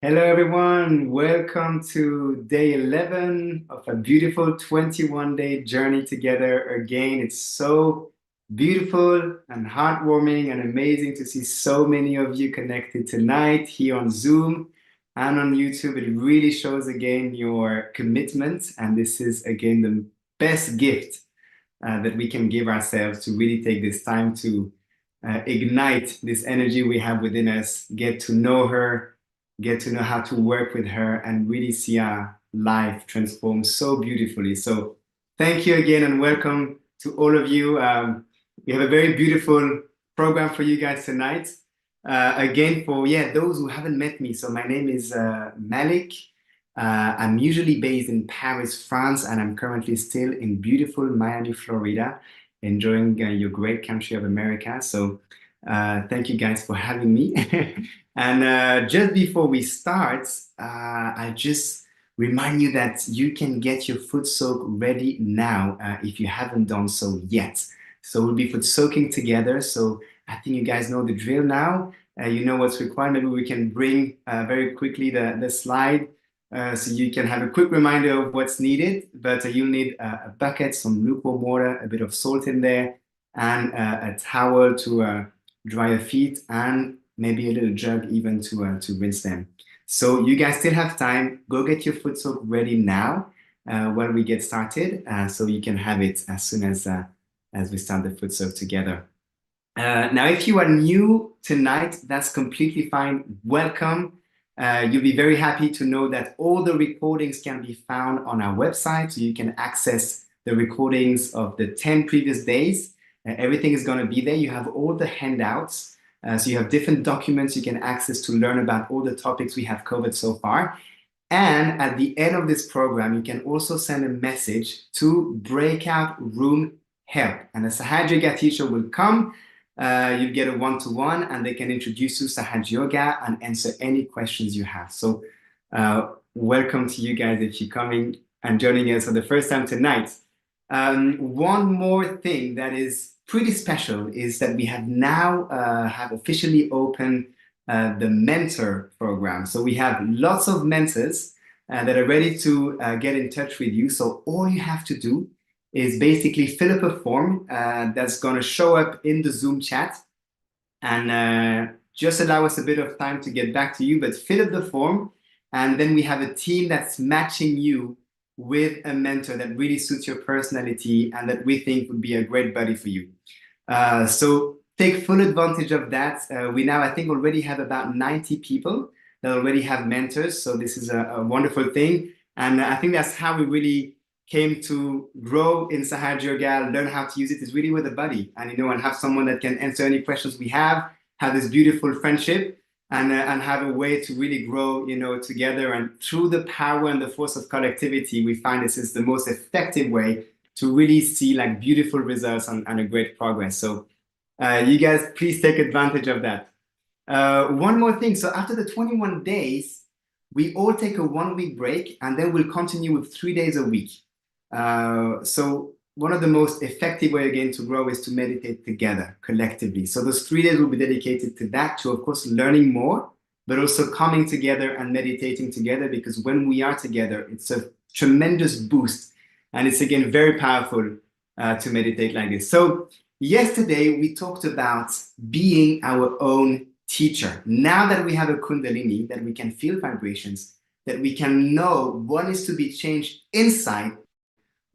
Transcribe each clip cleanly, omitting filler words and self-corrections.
Hello, everyone. Welcome to day 11 of a beautiful 21-day journey together again. It's so beautiful and heartwarming and amazing to see so many of you connected tonight here on Zoom and on YouTube. It really shows again your commitment. And this is again the best gift that we can give ourselves, to really take this time to ignite this energy we have within us, get to know her, get to know how to work with her, and really see our life transform so beautifully. So thank you again and welcome to all of you. We have a very beautiful program for you guys tonight. Again, for those who haven't met me, so my name is Malik. I'm usually based in Paris, France, and I'm currently still in beautiful Miami, Florida, enjoying your great country of America. So thank you guys for having me. And just before we start, I just remind you that you can get your foot soak ready now if you haven't done so yet. So we'll be foot soaking together. So I think you guys know the drill now. You know what's required. Maybe we can bring very quickly the slide so you can have a quick reminder of what's needed. But you'll need a bucket, some lukewarm water, a bit of salt in there, and a towel to dry your feet, and maybe a little jug even to rinse them. So you guys still have time. Go get your foot soak ready now while we get started, so you can have it as soon as we start the foot soak together. Now, if you are new tonight, that's completely fine. Welcome. You'll be very happy to know that all the recordings can be found on our website, so you can access the recordings of the 10 previous days. Everything is going to be there. You have all the handouts. So you have different documents you can access to learn about all the topics we have covered so far. And at the end of this program, you can also send a message to Breakout Room Help. And a Sahaja Yoga teacher will come. You get a one-to-one, and they can introduce you to Sahaja Yoga and answer any questions you have. So welcome to you guys if you're coming and joining us for the first time tonight. One more thing that is pretty special is that we have now have officially opened the mentor program. So we have lots of mentors that are ready to get in touch with you. So all you have to do is basically fill up a form that's going to show up in the Zoom chat, and just allow us a bit of time to get back to you, but fill up the form, and then we have a team that's matching you with a mentor that really suits your personality and that we think would be a great buddy for you. So take full advantage of that. We now, I think, already have about 90 people that already have mentors. So this is a wonderful thing. And I think that's how we really came to grow in Sahaja Yoga, learn how to use it is really with a buddy and, and have someone that can answer any questions we have this beautiful friendship and have a way to really grow, together. And through the power and the force of collectivity, we find this is the most effective way to really see like beautiful results and a great progress. So you guys, please take advantage of that. One more thing. So after the 21 days, we all take a 1 week break and then we'll continue with 3 days a week. So one of the most effective way again to grow is to meditate together collectively. So those 3 days will be dedicated to that, to of course learning more, but also coming together and meditating together, because when we are together, it's a tremendous boost. And it's again very powerful to meditate like this. So yesterday we talked about being our own teacher. Now that we have a Kundalini, that we can feel vibrations, that we can know what is to be changed inside,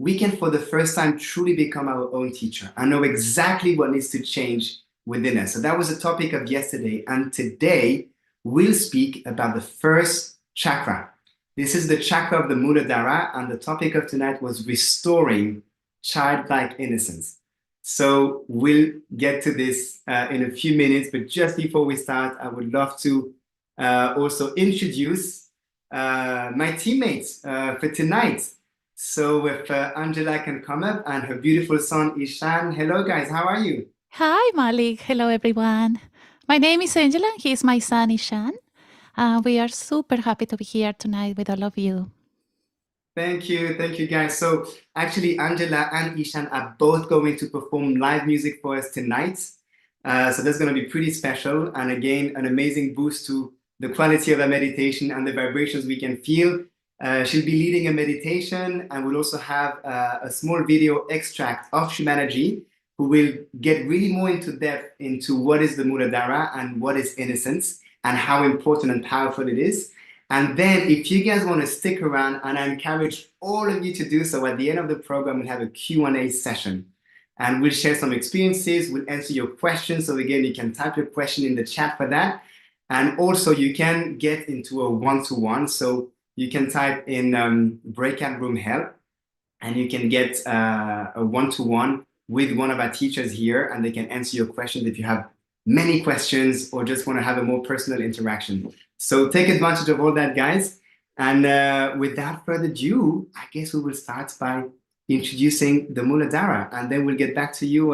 we can for the first time truly become our own teacher and know exactly what needs to change within us. So that was the topic of yesterday. And today we'll speak about the first chakra. This is the chakra of the Mooladhara, and the topic of tonight was restoring childlike innocence. So we'll get to this in a few minutes, but just before we start, I would love to also introduce my teammates for tonight. So if Angela can come up and her beautiful son Ishan. Hello guys, how are you? Hi Malik, hello everyone. My name is Angela and he is my son Ishan. We are super happy to be here tonight with all of you. Thank you guys. So actually Angela and Ishan are both going to perform live music for us tonight. So that's going to be pretty special, and again an amazing boost to the quality of our meditation and the vibrations we can feel. She'll be leading a meditation, and we'll also have a small video extract of Shri Mataji, who will get really more into depth into what is the Mooladhara and what is innocence and how important and powerful it is. And then if you guys want to stick around, and I encourage all of you to do so, at the end of the program, we'll have a Q&A session. And we'll share some experiences, we'll answer your questions. So again, you can type your question in the chat for that. And also you can get into a one-to-one. So you can type in breakout room help, and you can get a one-to-one with one of our teachers here, and they can answer your questions if you have many questions or just want to have a more personal interaction. So take advantage of all that, guys. And without further ado, I guess we will start by introducing the Mooladhara, and then we'll get back to you,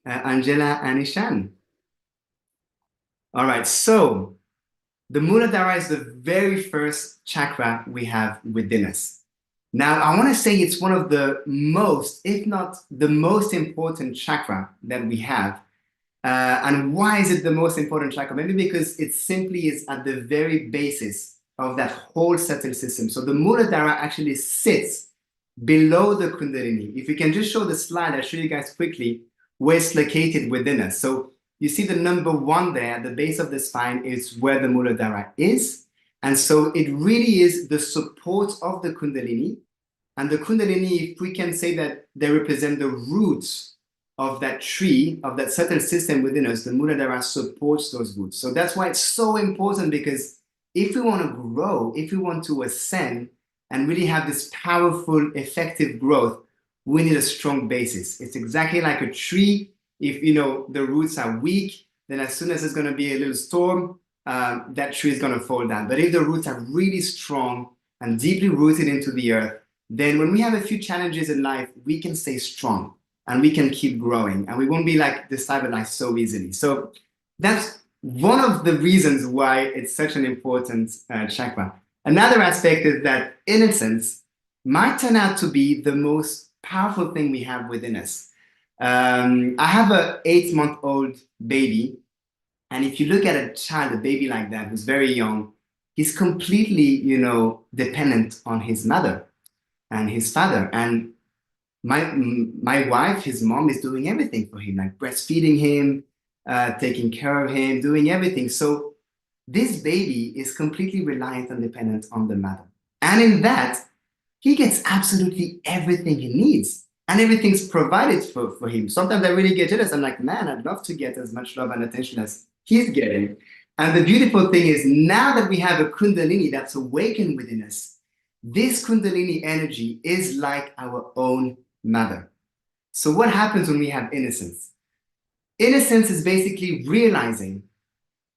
Angela and Ishan. All right, so the Mooladhara is the very first chakra we have within us. Now, I want to say it's one of the most, if not the most important chakra that we have. And why is it the most important chakra? Maybe because it simply is at the very basis of that whole subtle system. So the Mooladhara actually sits below the Kundalini. If you can just show the slide, I'll show you guys quickly where it's located within us. So you see the number 1 there at the base of the spine is where the Mooladhara is. And so it really is the support of the Kundalini. And the Kundalini, if we can say that they represent the roots of that tree, of that subtle system within us, the Mooladhara supports those roots. So that's why it's so important, because if we want to grow, if we want to ascend and really have this powerful, effective growth, we need a strong basis. It's exactly like a tree. If the roots are weak, then as soon as there's going to be a little storm, that tree is going to fall down. But if the roots are really strong and deeply rooted into the earth, then when we have a few challenges in life, we can stay strong and we can keep growing, and we won't be like destabilized so easily. So that's one of the reasons why it's such an important chakra. Another aspect is that innocence might turn out to be the most powerful thing we have within us. I have an 8-month-old baby, and if you look at a child, a baby like that, who's very young, he's completely, dependent on his mother and his father. And my wife, his mom, is doing everything for him, like breastfeeding him, taking care of him, doing everything. So this baby is completely reliant and dependent on the mother. And in that, he gets absolutely everything he needs. And everything's provided for him. Sometimes I really get jealous. I'm like, man, I'd love to get as much love and attention as he's getting. And the beautiful thing is, now that we have a Kundalini that's awakened within us, this Kundalini energy is like our own mother. So what happens when we have innocence? Innocence is basically realizing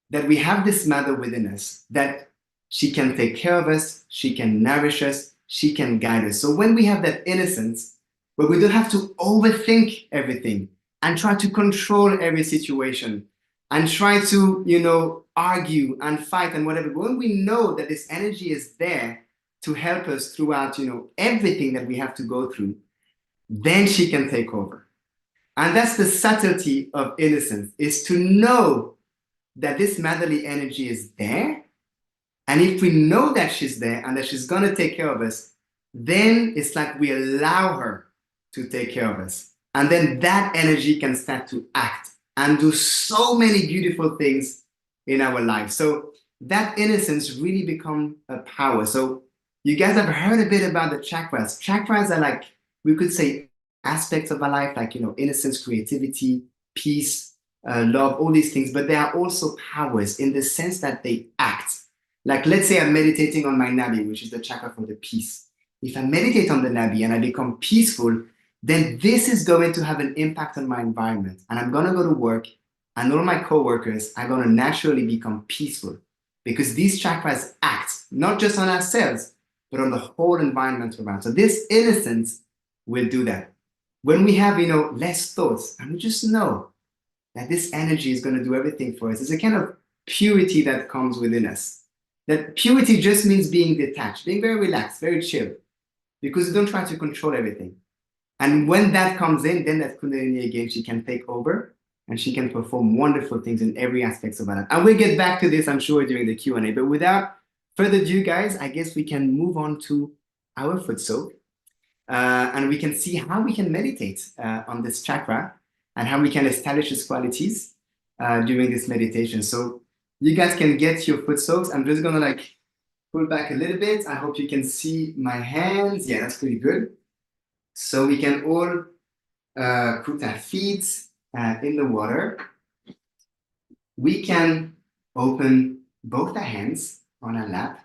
that we have this mother within us, that she can take care of us, she can nourish us, she can guide us. So when we have that innocence, where we don't have to overthink everything and try to control every situation and try to, argue and fight and whatever, when we know that this energy is there to help us throughout, everything that we have to go through, then she can take over. And that's the subtlety of innocence, is to know that this motherly energy is there. And if we know that she's there and that she's going to take care of us, then it's like we allow her to take care of us. And then that energy can start to act and do so many beautiful things in our life. So that innocence really becomes a power. So you guys have heard a bit about the chakras. Chakras are like, we could say, aspects of our life, like, innocence, creativity, peace, love, all these things. But they are also powers in the sense that they act. Like, let's say I'm meditating on my Nabi, which is the chakra for the peace. If I meditate on the Nabi and I become peaceful, then this is going to have an impact on my environment. And I'm going to go to work, and all my coworkers are going to naturally become peaceful, because these chakras act not just on ourselves, but on the whole environment around. So this innocence will do that. When we have, less thoughts, and we just know that this energy is going to do everything for us, there's a kind of purity that comes within us. That purity just means being detached, being very relaxed, very chill, because you don't try to control everything. And when that comes in, then that Kundalini again, she can take over and she can perform wonderful things in every aspect of our life. And we'll get back to this, I'm sure, during the Q&A. But without further ado, guys, I guess we can move on to our foot soak. And we can see how we can meditate on this chakra and how we can establish its qualities during this meditation. So you guys can get your foot soaks. I'm just going to pull back a little bit. I hope you can see my hands. Yeah, that's pretty good. So we can all put our feet in the water. We can open both our hands on our lap.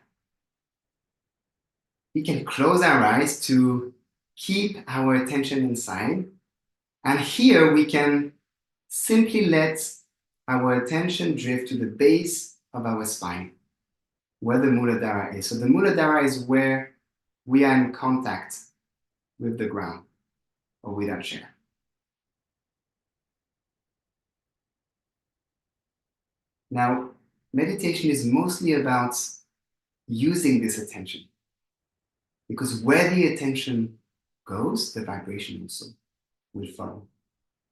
We can close our eyes to keep our attention inside. And here we can simply let our attention drift to the base of our spine, where the Mooladhara is. So the Mooladhara is where we are in contact with the ground or with our chair. Now, meditation is mostly about using this attention, because where the attention goes, the vibration also will follow.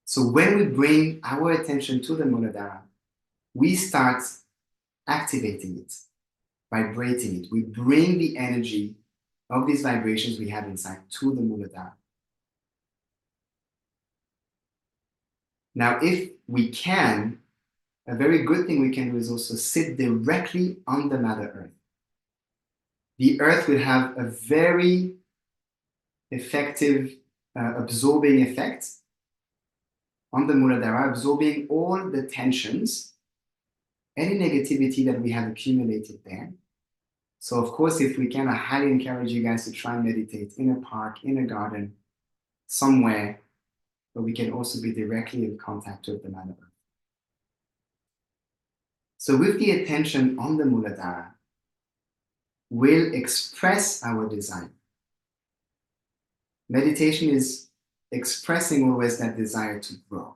So when we bring our attention to the Mooladhara, we start activating it, vibrating it. We bring the energy of these vibrations we have inside to the Mooladhara. Now, if we can, a very good thing we can do is also sit directly on the Mother Earth. The Earth will have a very effective absorbing effect on the Mooladhara, absorbing all the tensions, any negativity that we have accumulated there. So of course, if we can, I highly encourage you guys to try and meditate in a park, in a garden, somewhere where we can also be directly in contact with the Mother Earth. So with the attention on the Mooladhara, we'll express our desire. Meditation is expressing always that desire to grow,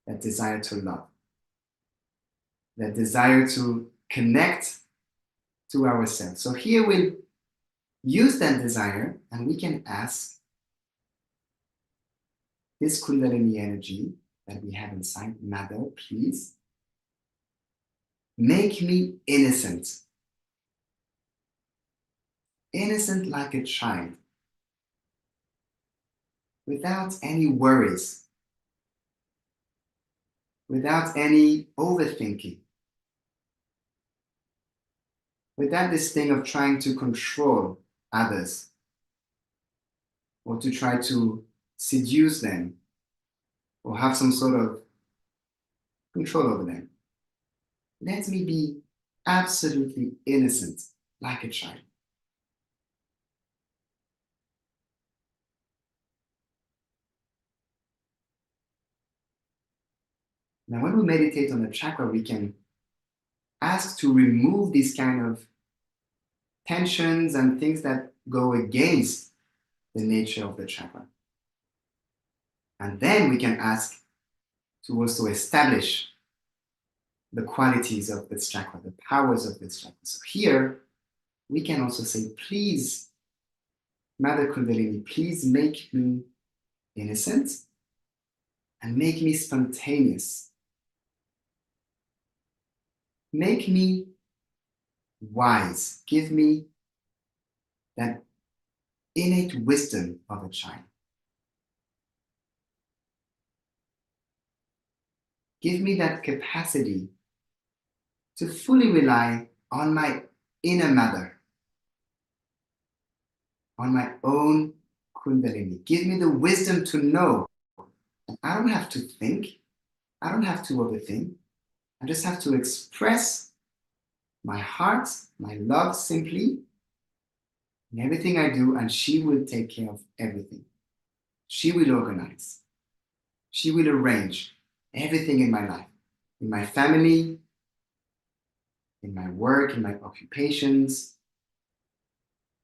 that desire to love, that desire to connect to ourselves. So here we'll use that desire, and we can ask this Kundalini energy that we have inside, Mother, please make me innocent. Innocent like a child, without any worries, without any overthinking, without this thing of trying to control others or to try to seduce them or have some sort of control over them. Let me be absolutely innocent, like a child. Now, when we meditate on the chakra, we can ask to remove these kind of tensions and things that go against the nature of the chakra. And then we can ask to also establish the qualities of this chakra, the powers of this chakra. So here, we can also say, please, Mother Kundalini, please make me innocent and make me spontaneous. Make me wise. Give me that innate wisdom of a child. Give me that capacity to fully rely on my inner mother, on my own Kundalini. Give me the wisdom to know that I don't have to think, I don't have to overthink. I just have to express my heart, my love simply in everything I do, and she will take care of everything. She will organize. She will arrange everything in my life, in my family, in my work, in my occupations,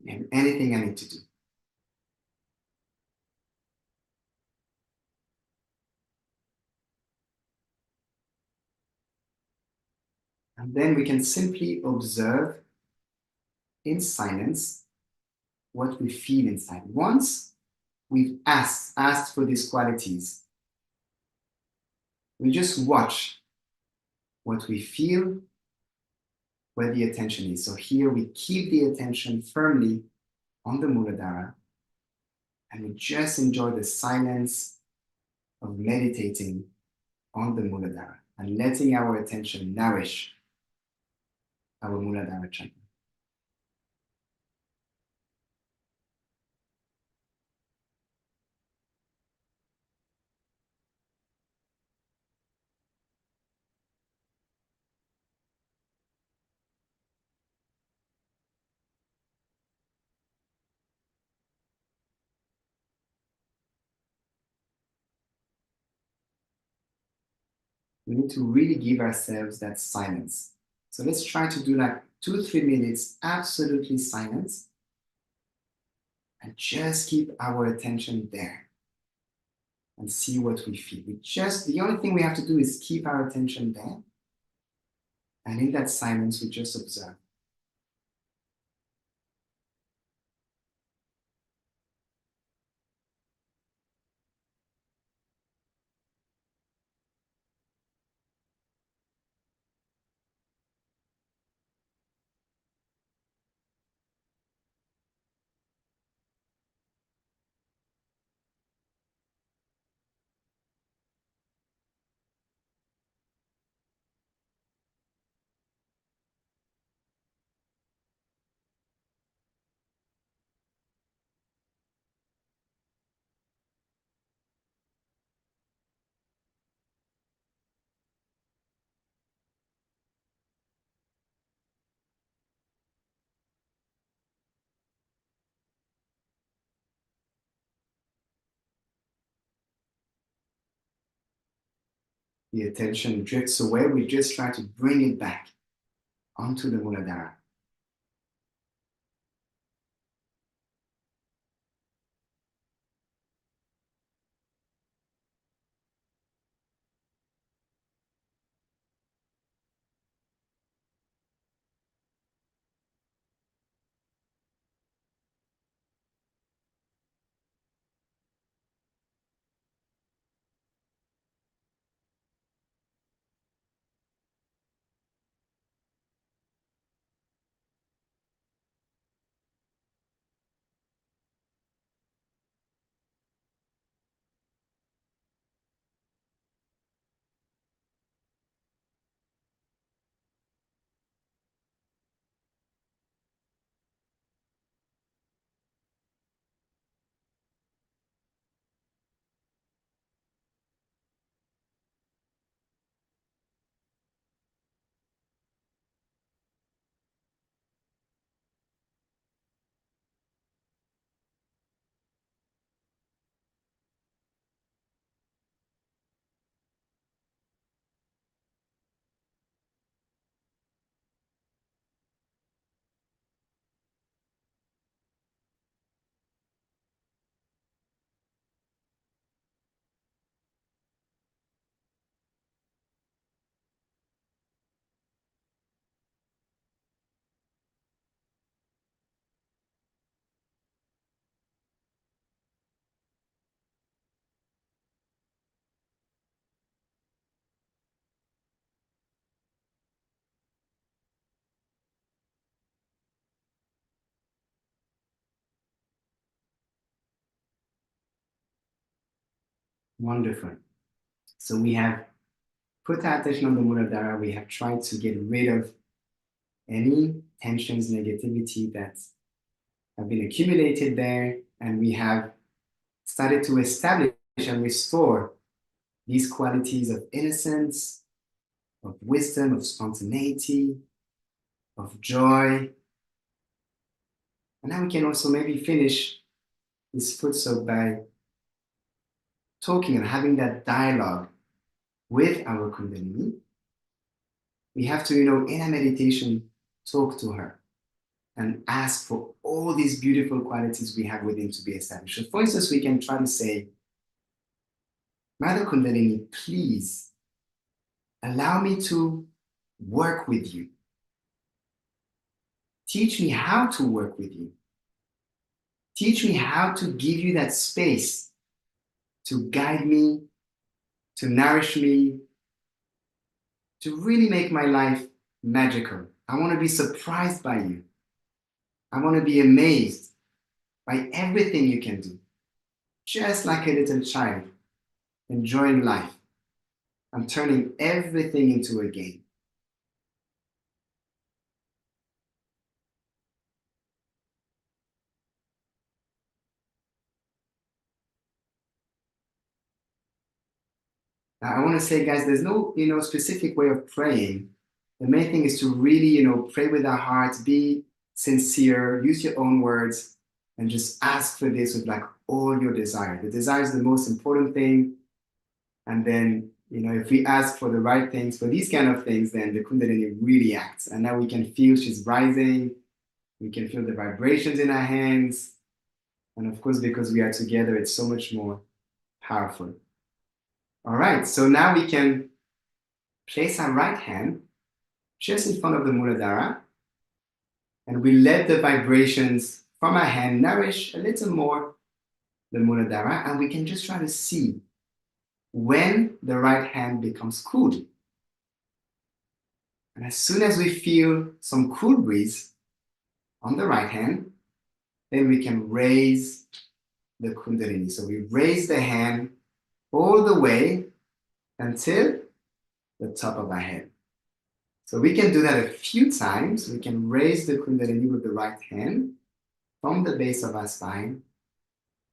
and anything I need to do. And then we can simply observe in silence what we feel inside. Once we've asked for these qualities, we just watch what we feel, where the attention is. So here we keep the attention firmly on the Mooladhara, and we just enjoy the silence of meditating on the Mooladhara and letting our attention nourish our Mooladhara Chakra. We need to really give ourselves that silence. So let's try to do like 2-3 minutes absolutely silence and just keep our attention there and see what we feel. The only thing we have to do is keep our attention there, and in that silence we just observe. The attention drifts away, we just try to bring it back onto the Mooladhara. Wonderful. So we have put our attention on the Mooladhara. We have tried to get rid of any tensions, negativity that have been accumulated there, and we have started to establish and restore these qualities of innocence, of wisdom, of spontaneity, of joy. And now we can also maybe finish this foot soak by talking and having that dialogue with our Kundalini. We have to, in our meditation, talk to her and ask for all these beautiful qualities we have within to be established. So for instance, we can try to say, Mother Kundalini, please allow me to work with you. Teach me how to work with you. Teach me how to give you that space to guide me, to nourish me, to really make my life magical. I want to be surprised by you. I want to be amazed by everything you can do, just like a little child enjoying life. I'm turning everything into a game. Now, I want to say, guys, there's no, specific way of praying. The main thing is to really, pray with our hearts, be sincere, use your own words, and just ask for this with like all your desire. The desire is the most important thing. And then, if we ask for the right things, for these kind of things, then the Kundalini really acts. And now we can feel she's rising. We can feel the vibrations in our hands. And of course, because we are together, it's so much more powerful. All right, so now we can place our right hand just in front of the Mooladhara, and we let the vibrations from our hand nourish a little more the Mooladhara, and we can just try to see when the right hand becomes cool. And as soon as we feel some cool breeze on the right hand, then we can raise the Kundalini. So we raise the hand all the way until the top of our head. So we can do that a few times. We can raise the Kundalini with the right hand from the base of our spine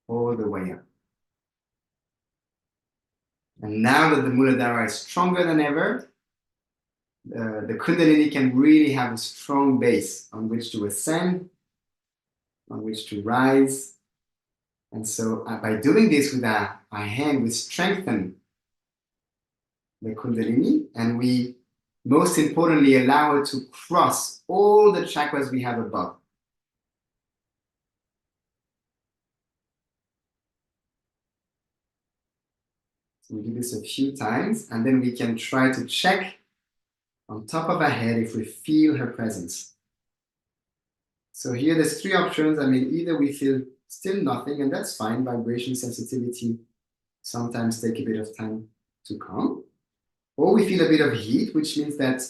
all the way up. And now that the Mooladhara is stronger than ever, the Kundalini can really have a strong base on which to ascend, on which to rise. And so by doing this with our hand, we strengthen the Kundalini, and we, most importantly, allow it to cross all the chakras we have above. So we do this a few times, and then we can try to check on top of our head if we feel her presence. So here there's three options. I mean, either we feel still nothing, and that's fine. Vibration sensitivity sometimes take a bit of time to come. Or we feel a bit of heat, which means that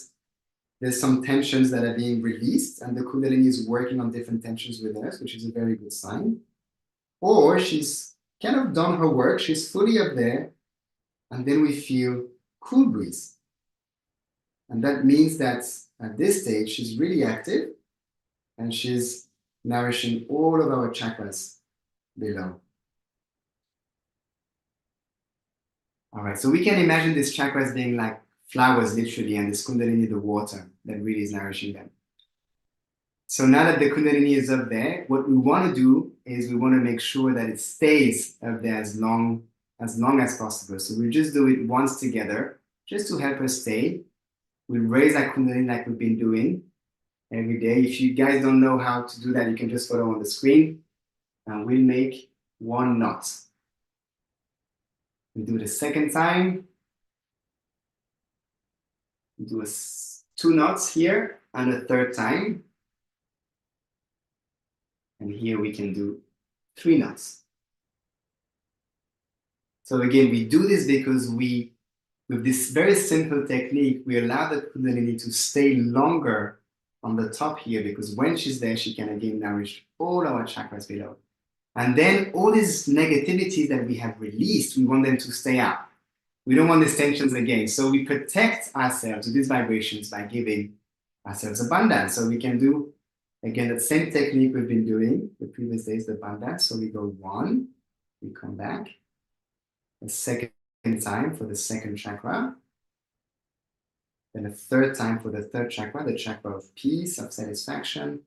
there's some tensions that are being released, and the Kundalini is working on different tensions within us, which is a very good sign. Or she's kind of done her work, she's fully up there, and then we feel cool breeze. And that means that at this stage, she's really active, and she's nourishing all of our chakras below. All right, so we can imagine these chakras being like flowers, literally, and this Kundalini, the water that really is nourishing them. So now that the Kundalini is up there, what we want to do is we want to make sure that it stays up there as long as possible. So we just do it once together, just to help us stay. We raise our Kundalini like we've been doing every day. If you guys don't know how to do that, you can just follow on the screen, and we'll make 1 knot. We do it a second time. We do 2 knots here, and a third time. And here we can do 3 knots. So again, we do this because with this very simple technique, we allow the Kundalini to stay longer on the top here, because when she's there, she can again nourish all our chakras below. And then all these negativities that we have released, we want them to stay out. We don't want these tensions again. So we protect ourselves with these vibrations by giving ourselves abundance. So we can do, again, the same technique we've been doing the previous days, the abundance. So we go 1, we come back. A second time for the second chakra. Then a third time for the third chakra, the chakra of peace, of satisfaction.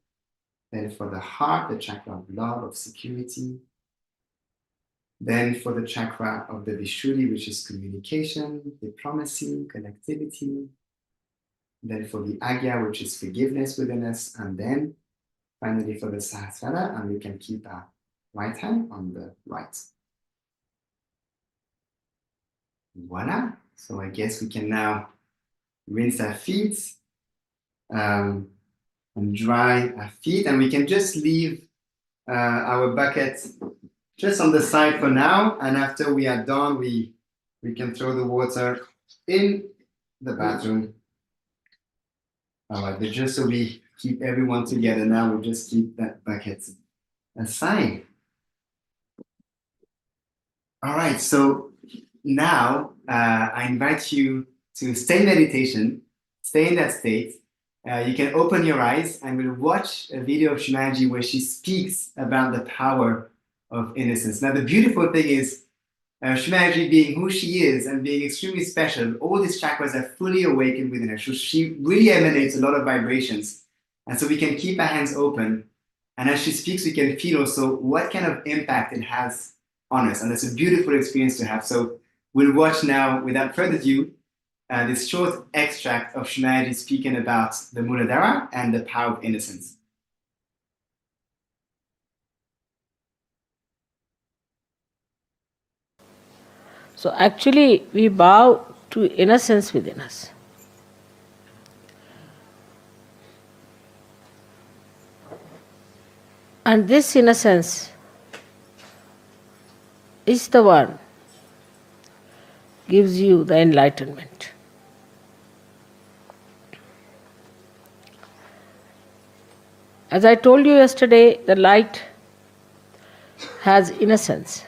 Then for the heart, the chakra of love, of security. Then for the chakra of the Vishuddhi, which is communication, diplomacy, connectivity. Then for the Agya, which is forgiveness within us. And then finally for the Sahasrara, and we can keep our right hand on the right. Voila. So I guess we can now rinse our feet and dry our feet. And we can just leave our bucket just on the side for now. And after we are done, we can throw the water in the bathroom. All right, but just so we keep everyone together now, we just keep that bucket aside. All right, so now I invite you to stay in meditation, stay in that state. You can open your eyes and we'll watch a video of Shri Mataji where she speaks about the power of innocence. Now, the beautiful thing is, Shri Mataji being who she is and being extremely special, all these chakras are fully awakened within her. So she really emanates a lot of vibrations. And so we can keep our hands open. And as she speaks, we can feel also what kind of impact it has on us. And that's a beautiful experience to have. So we'll watch now, without further ado, this short extract of Shri Mataji speaking about the Mooladhara and the power of innocence. So actually, we bow to innocence within us. And this innocence is the one gives you the enlightenment. As I told you yesterday, the light has innocence.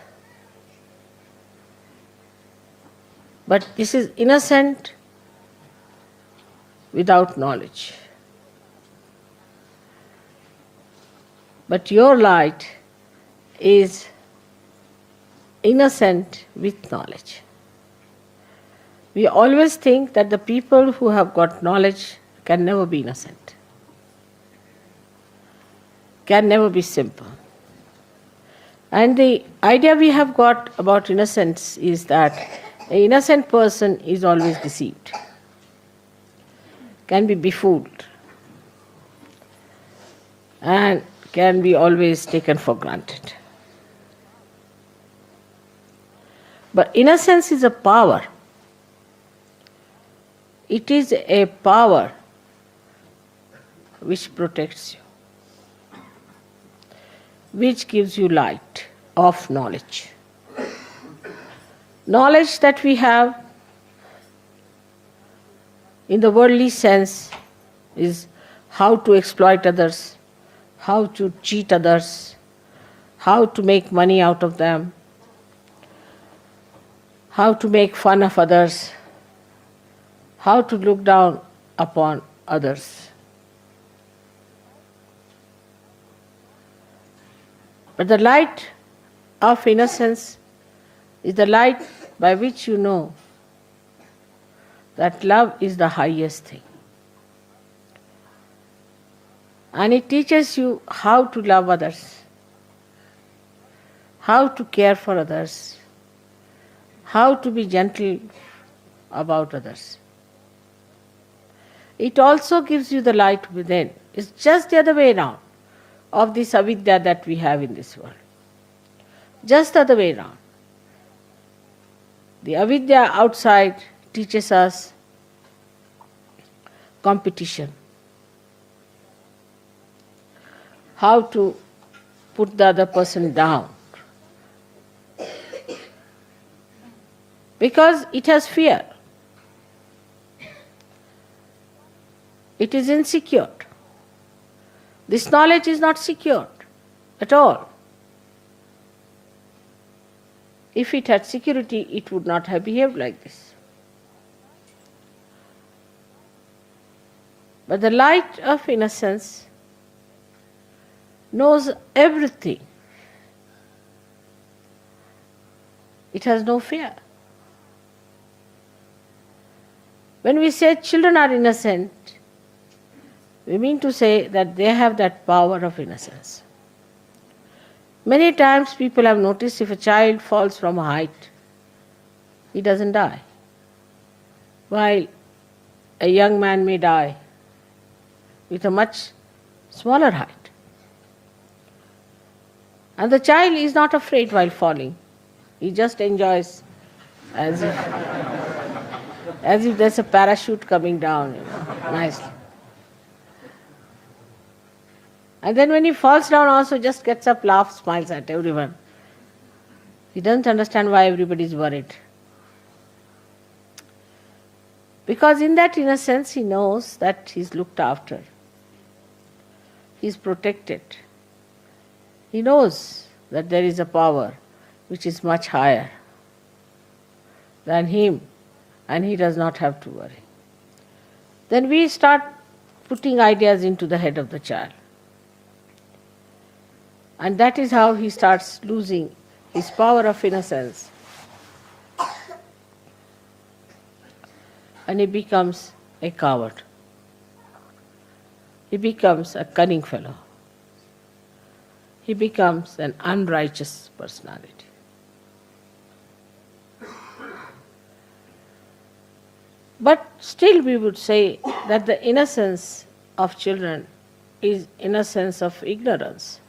But this is innocent without knowledge. But your light is innocent with knowledge. We always think that the people who have got knowledge can never be innocent, can never be simple. And the idea we have got about innocence is that an innocent person is always deceived, can be befooled, and can be always taken for granted. But innocence is a power. It is a power which protects you, which gives you light of knowledge. Knowledge that we have in the worldly sense is how to exploit others, how to cheat others, how to make money out of them, how to make fun of others, how to look down upon others. But the light of innocence is the light by which you know that love is the highest thing. And it teaches you how to love others, how to care for others, how to be gentle about others. It also gives you the light within. It's just the other way around of this avidya that we have in this world. Just the other way around. The avidya outside teaches us competition, how to put the other person down, because it has fear. It is insecure. This knowledge is not secured at all. If it had security, it would not have behaved like this. But the light of innocence knows everything. It has no fear. When we say children are innocent, we mean to say that they have that power of innocence. Many times people have noticed if a child falls from a height, he doesn't die, while a young man may die with a much smaller height. And the child is not afraid while falling. He just enjoys as if there's a parachute coming down, nicely. And then when he falls down also just gets up, laughs, smiles at everyone. He doesn't understand why everybody is worried. Because in that innocence he knows that he's looked after. He's protected. He knows that there is a power which is much higher than him, and he does not have to worry. Then we start putting ideas into the head of the child. And that is how he starts losing his power of innocence. And he becomes a coward. He becomes a cunning fellow. He becomes an unrighteous personality. But still we would say that the innocence of children is innocence of ignorance.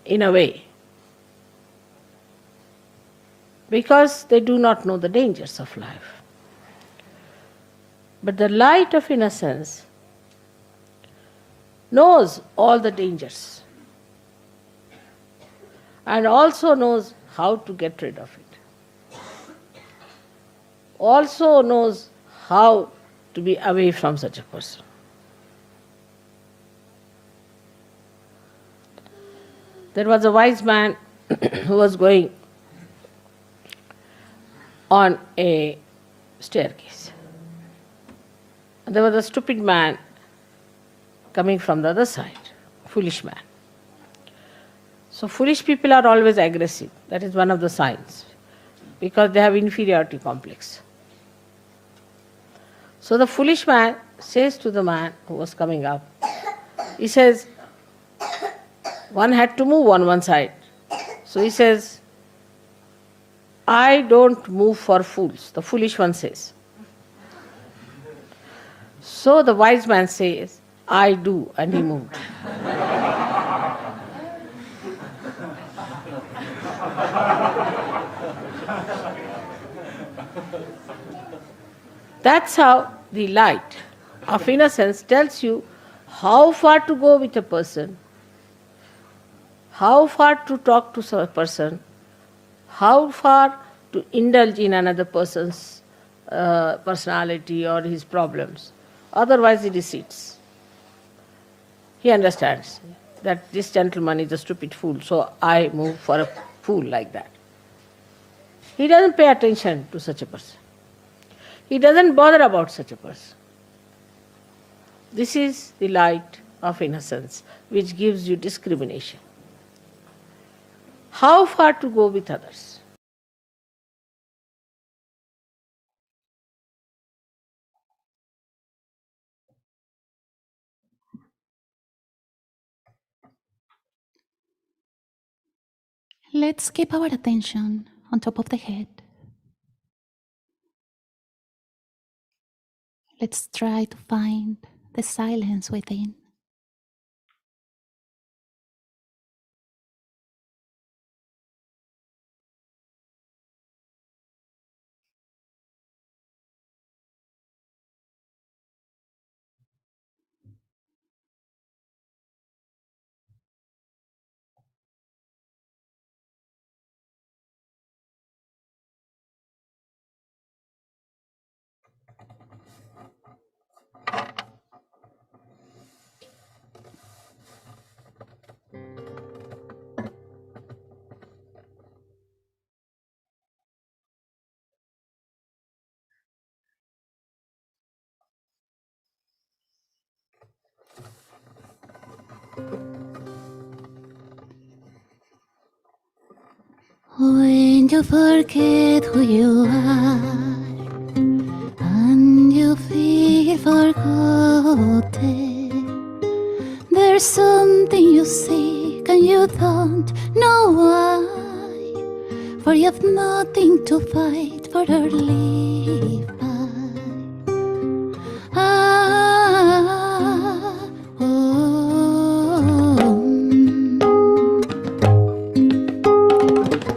In a way. Because they do not know the dangers of life. But the light of innocence knows all the dangers and also knows how to get rid of it. Also knows how to be away from such a person. There was a wise man who was going on a staircase. There was a stupid man coming from the other side, foolish man. So foolish people are always aggressive. That is one of the signs, because they have inferiority complex. So the foolish man says to the man who was coming up, he says, one had to move on one side. So he says, I don't move for fools, the foolish one says. So the wise man says, I do, and he moved. That's how the light of innocence tells you how far to go with a person, how far to talk to a person, how far to indulge in another person's personality or his problems. Otherwise he recedes. He understands that this gentleman is a stupid fool, so I move for a fool like that. He doesn't pay attention to such a person. He doesn't bother about such a person. This is the light of innocence which gives you discrimination. How far to go with others? Let's keep our attention on top of the head. Let's try to find the silence within. When you forget who you are and you feel forgotten, there's something you seek and you don't know why, for you have nothing to fight for or live by.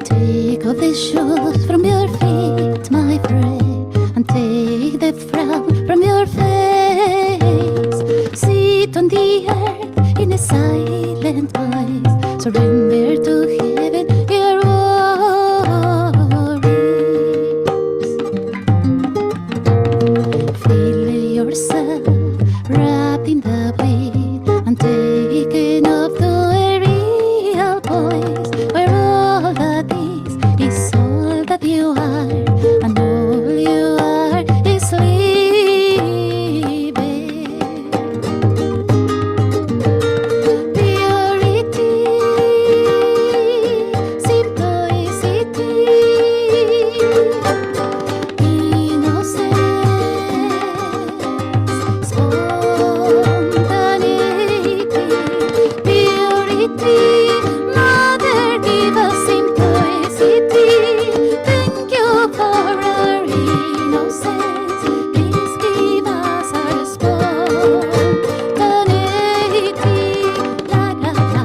Take off the shoes from your feet, my friend, and take the frown from your face. Sit on the earth in a silent voice. Surrender to heaven your worries. Feel yourself wrapped in the wind and taken up to a real place where all that is all that you are, and all you are is living. Purity, simplicity, innocence, spontaneity, purity. Mother, give us simplicity. Thank you for our innocence. Please give us our spontaneity. La la la, la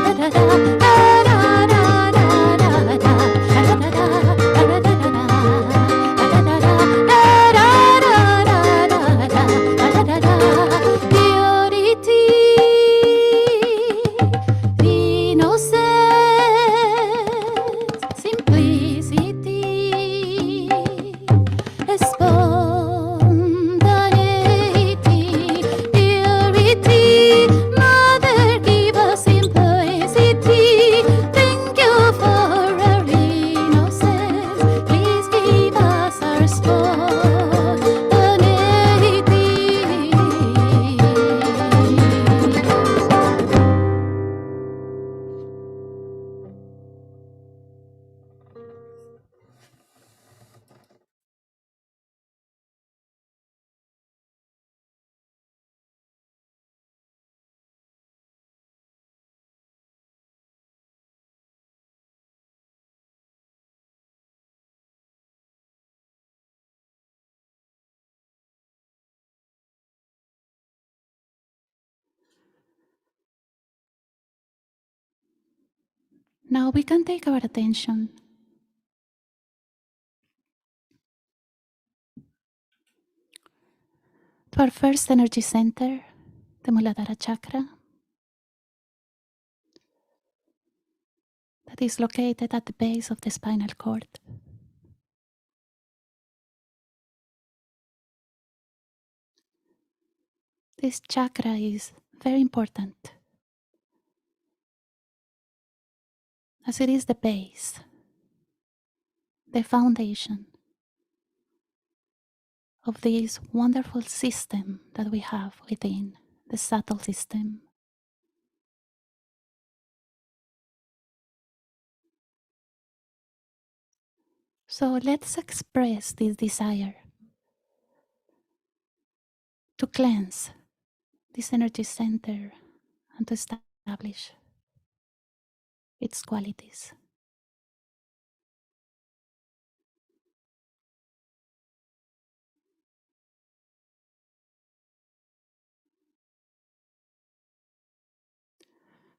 la la, la la la la la, la la la, la la la, purity, innocence, simplicity, spontaneity, purity. Mother, give us simplicity. Thank you for our innocence. Please give us our spontaneity. Now we can take our attention to our first energy center, the Mooladhara Chakra, that is located at the base of the spinal cord. This chakra is very important as it is the base, the foundation of this wonderful system that we have within, the subtle system. So let's express this desire to cleanse this energy center and to establish its qualities.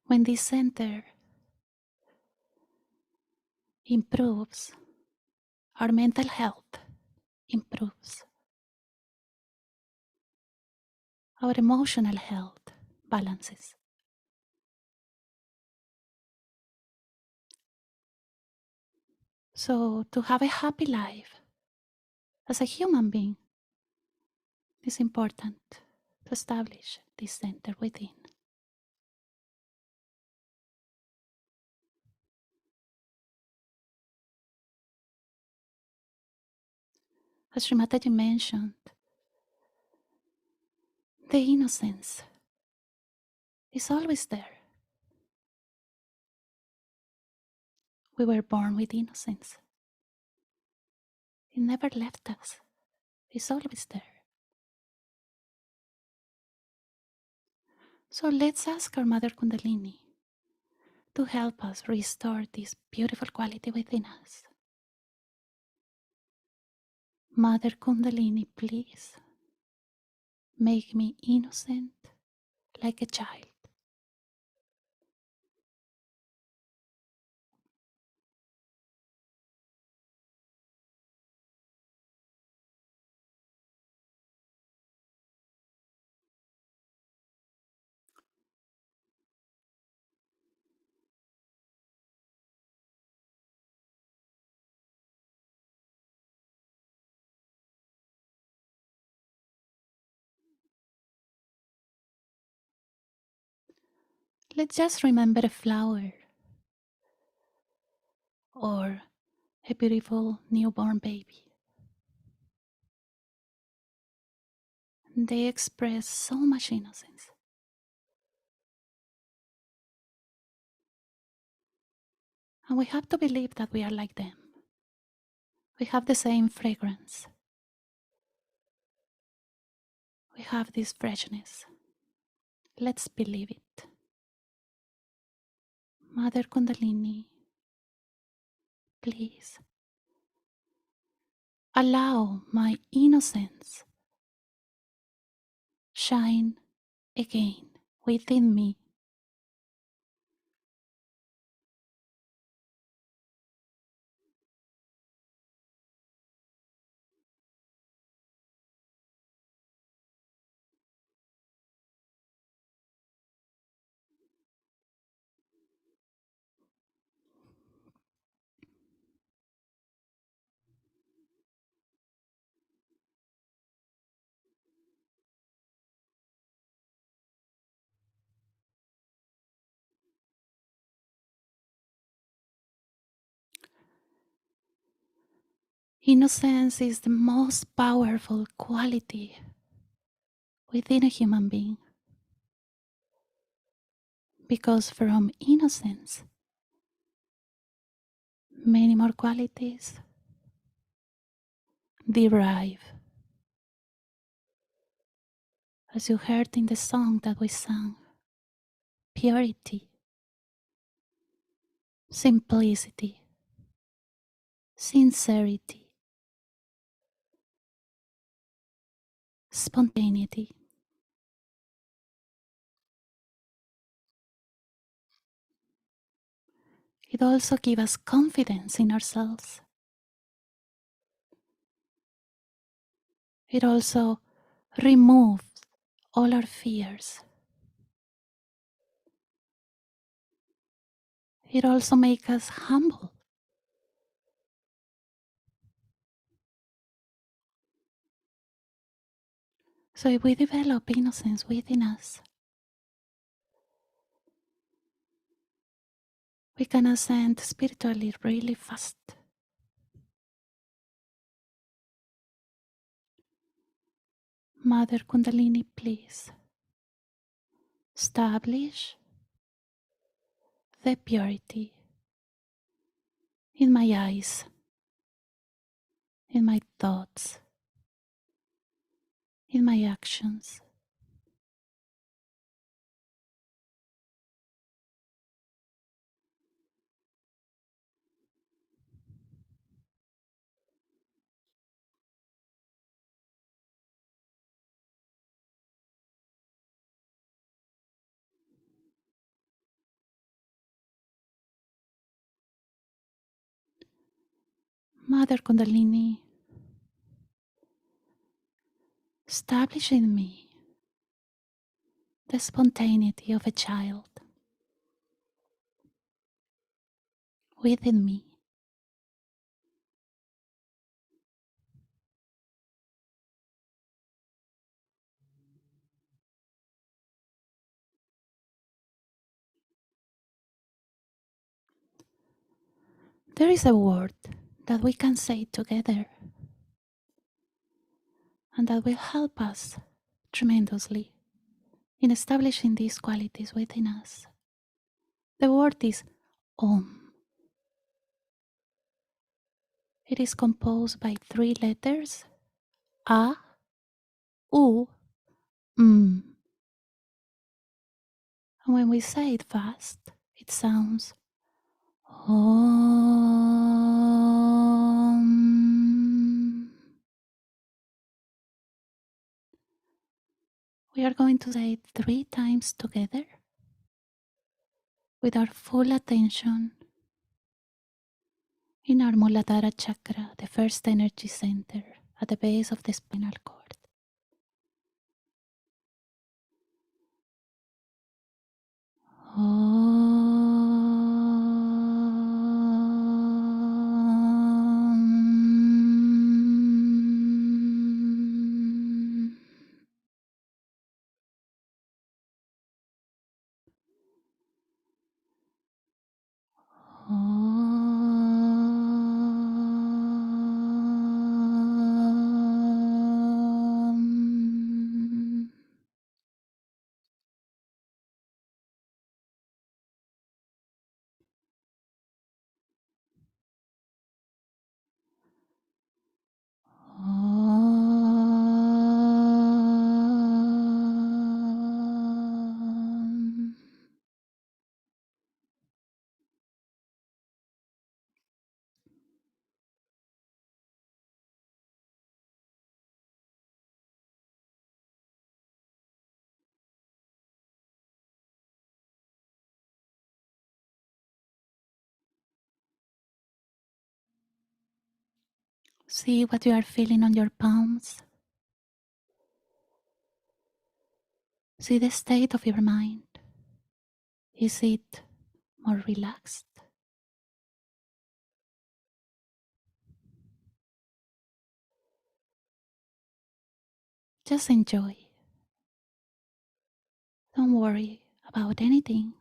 When this center improves, our mental health improves, our emotional health balances. So to have a happy life as a human being, it's important to establish this center within. As Shri Mataji mentioned, the innocence is always there. We were born with innocence. It never left us. It's always there. So let's ask our Mother Kundalini to help us restore this beautiful quality within us. Mother Kundalini, please make me innocent like a child. Let's just remember a flower or a beautiful newborn baby. They express so much innocence. And we have to believe that we are like them. We have the same fragrance. We have this freshness. Let's believe it. Mother Kundalini, please allow my innocence shine again within me. Innocence is the most powerful quality within a human being, because from innocence, many more qualities derive. As you heard in the song that we sang, purity, simplicity, sincerity, spontaneity. It also gives us confidence in ourselves. It also removes all our fears. It also makes us humble. So if we develop innocence within us, we can ascend spiritually really fast. Mother Kundalini, please establish the purity in my eyes, in my thoughts, in my actions. Mother Kundalini, establish in me the spontaneity of a child within me. There is a word that we can say together and that will help us tremendously. in establishing these qualities within us. The word is Om. It is composed by 3 letters, A, U, M. And when we say it fast, it sounds Om. We are going to say it 3 times together with our full attention in our Mooladhara Chakra, the first energy center at the base of the spinal cord. Om. Om. Om. See what you are feeling on your palms. See the state of your mind. Is it more relaxed? Just enjoy. Don't worry about anything.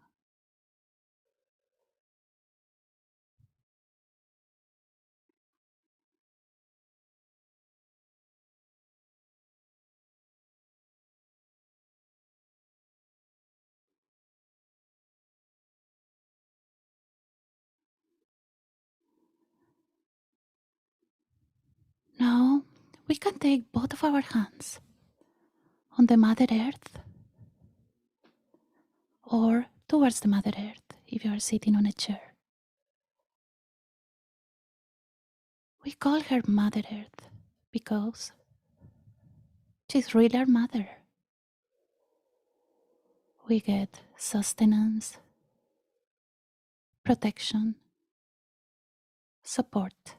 Now we can take both of our hands on the Mother Earth or towards the Mother Earth if you are sitting on a chair. We call her Mother Earth because she's really our mother. We get sustenance, protection, support,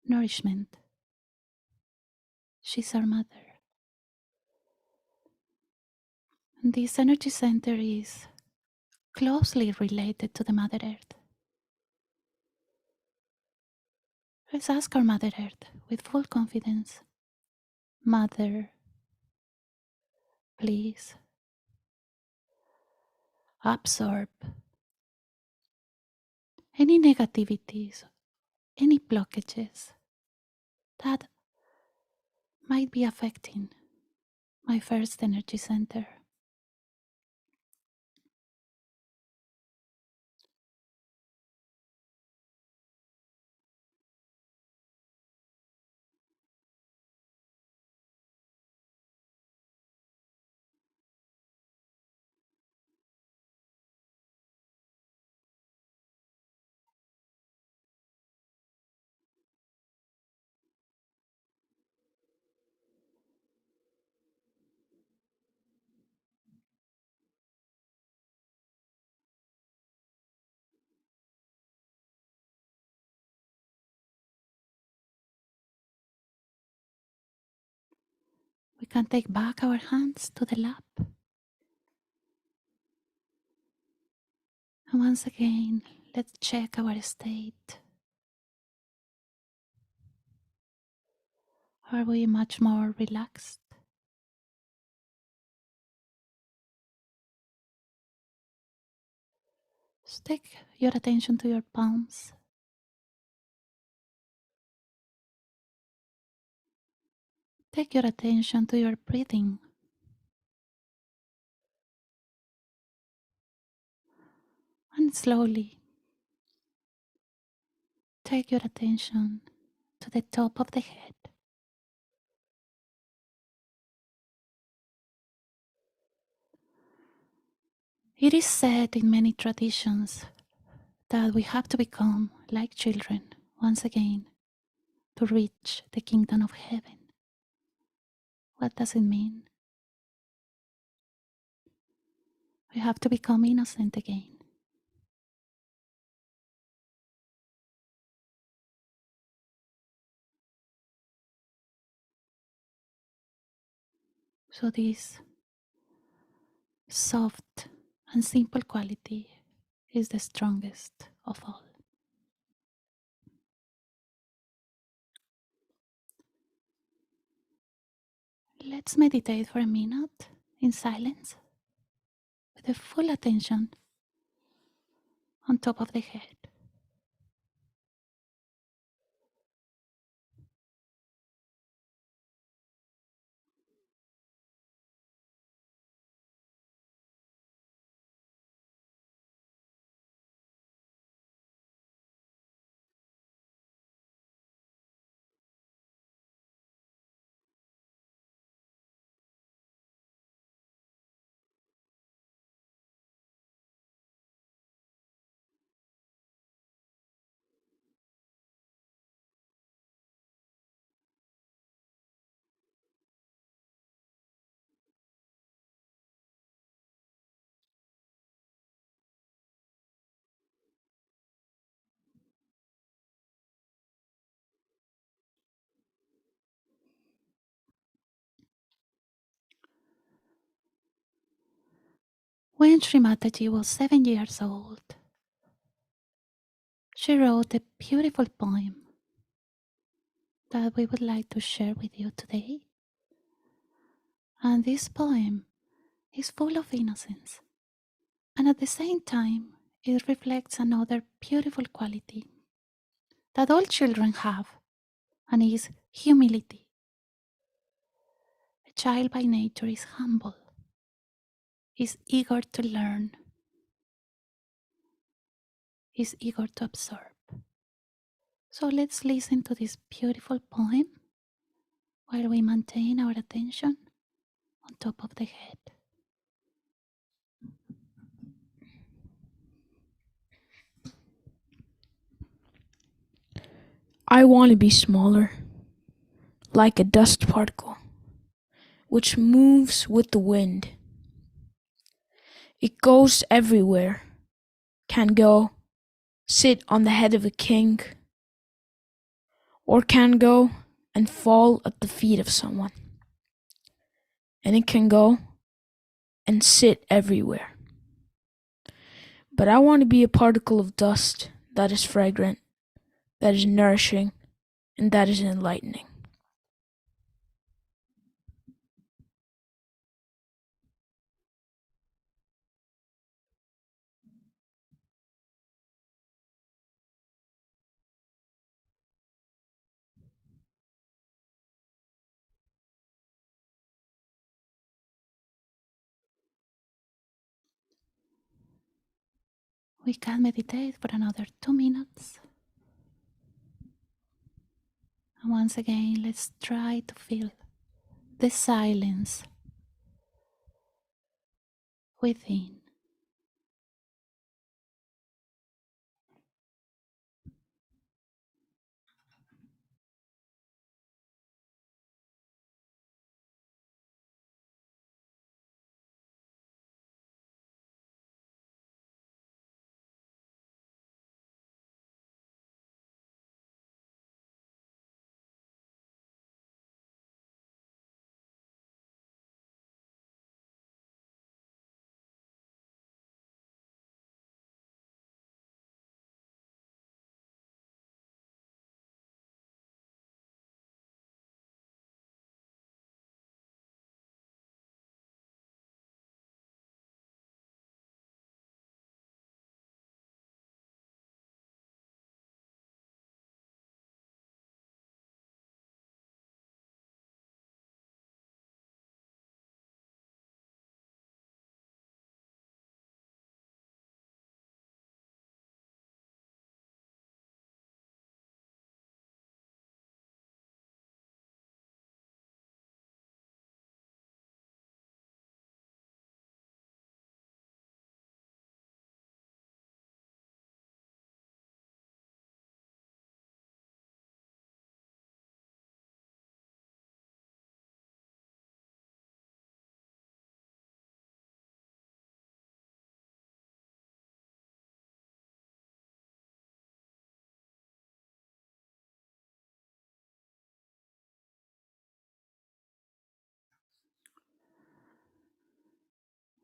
nourishment. She's our mother. And this energy center is closely related to the Mother Earth. Let's ask our Mother Earth with full confidence, Mother, please absorb any negativities, any blockages that might be affecting my first energy center. We can take back our hands to the lap. And once again, let's check our state. Are we much more relaxed? Just take your attention to your palms. Take your attention to your breathing. And slowly take your attention to the top of the head. It is said in many traditions that we have to become like children once again to reach the kingdom of heaven. What does it mean? We have to become innocent again. So this soft and simple quality is the strongest of all. Let's meditate for a minute in silence with the full attention on top of the head. When Shri Mataji was 7 years old, she wrote a beautiful poem that we would like to share with you today. And this poem is full of innocence. And at the same time, it reflects another beautiful quality that all children have, and is humility. A child by nature is humble, is eager to learn, is eager to absorb. So let's listen to this beautiful poem while we maintain our attention on top of the head. I want to be smaller, like a dust particle, which moves with the wind. It goes everywhere, can go, sit on the head of a king, or can go and fall at the feet of someone. And it can go and sit everywhere. But I want to be a particle of dust that is fragrant, that is nourishing, and that is enlightening. We can meditate for another 2 minutes. And once again, let's try to feel the silence within.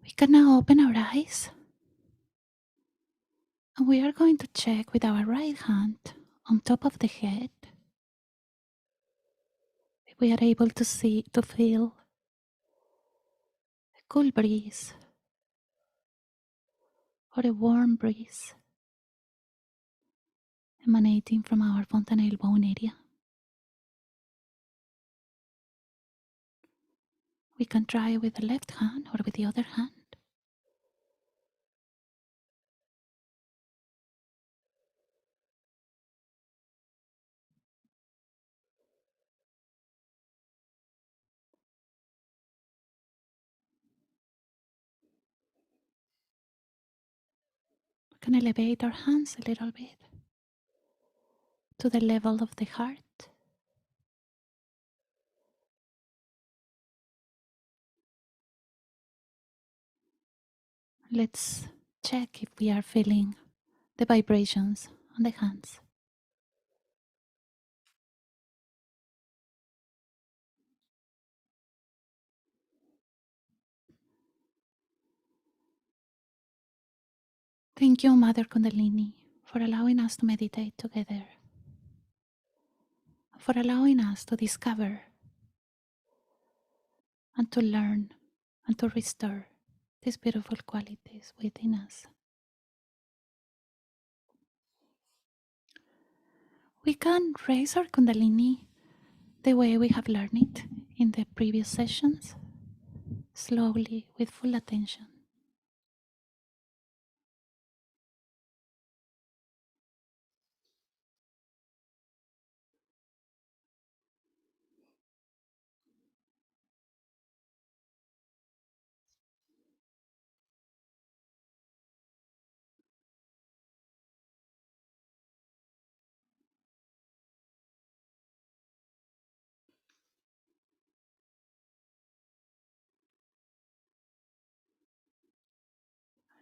We can now open our eyes. And we are going to check with our right hand on top of the head if we are able to feel a cool breeze or a warm breeze emanating from our fontanelle bone area. We can try with the left hand or with the other hand. We can elevate our hands a little bit to the level of the heart. Let's check if we are feeling the vibrations on the hands. Thank you, Mother Kundalini, for allowing us to meditate together, for allowing us to discover and to learn and to restore these beautiful qualities within us. We can raise our Kundalini the way we have learned it in the previous sessions, slowly with full attention.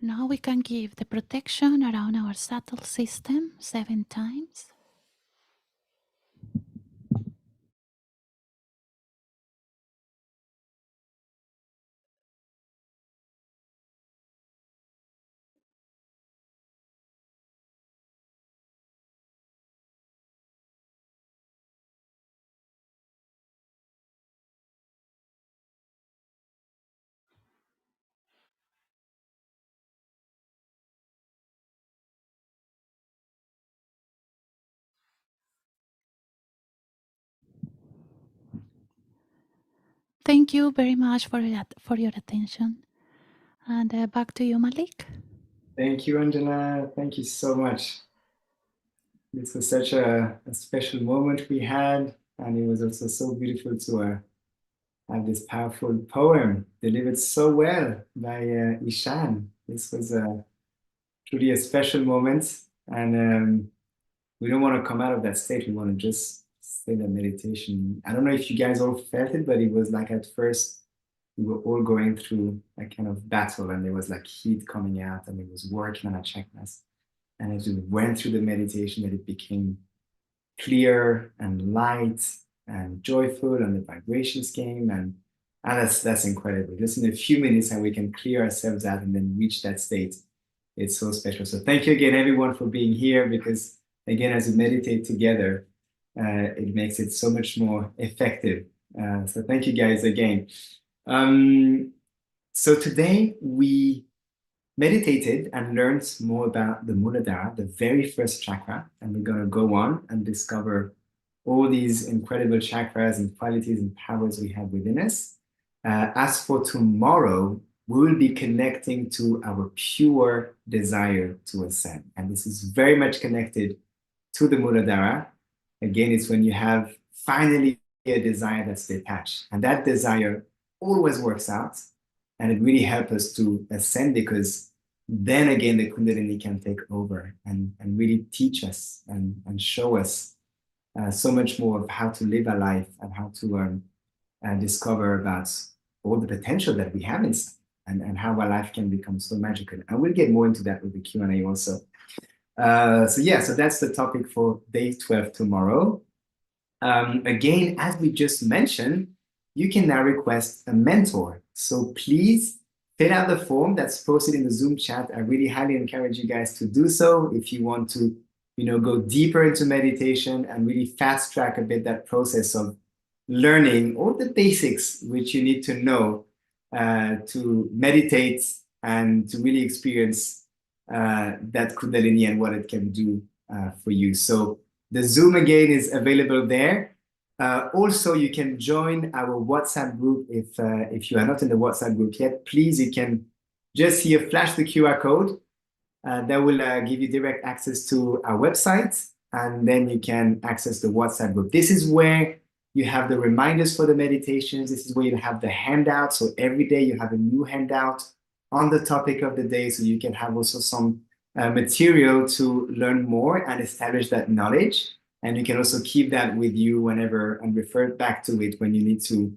Now we can give the protection around our subtle system 7 times. Thank you very much for your attention. And back to you, Malik. Thank you, Angela. Thank you so much. This was such a special moment we had, and it was also so beautiful to have this powerful poem delivered so well by Ishan. This was truly a special moment, and we don't want to come out of that state. We want to just stay in that meditation. I don't know if you guys all felt it, but it was like at first we were all going through a kind of battle, and there was like heat coming out, and it was working on our chakras. And as we went through the meditation, that it became clear and light and joyful, and the vibrations came, and that's incredible. Just in a few minutes, and we can clear ourselves out and then reach that state. It's so special. So thank you again, everyone, for being here, because again, as we meditate together, it makes it so much more effective. So thank you guys again. So today we meditated and learned more about the Mooladhara, the very first chakra, and we're going to go on and discover all these incredible chakras and qualities and powers we have within us. As for tomorrow, we will be connecting to our pure desire to ascend. And this is very much connected to the Mooladhara. Again, it's when you have finally a desire that's detached. And that desire always works out. And it really helps us to ascend, because then again, the Kundalini can take over and really teach us and show us so much more of how to live our life and how to discover about all the potential that we have inside, and how our life can become so magical. And we'll get more into that with the Q&A also. So that's the topic for day 12 tomorrow. Again, as we just mentioned, you can now request a mentor. So please fill out the form that's posted in the Zoom chat. I really highly encourage you guys to do so if you want to, go deeper into meditation and really fast track a bit that process of learning all the basics which you need to know to meditate and to really experience that Kundalini and what it can do for you. So the Zoom again is available there. Also, you can join our WhatsApp group if you are not in the WhatsApp group yet. Please, you can just here flash the QR code. That will give you direct access to our website, and then you can access the WhatsApp group. This is where you have the reminders for the meditations. This is where you have the handout. So every day you have a new handout on the topic of the day, so you can have also some material to learn more and establish that knowledge. And you can also keep that with you whenever and refer back to it when you need to,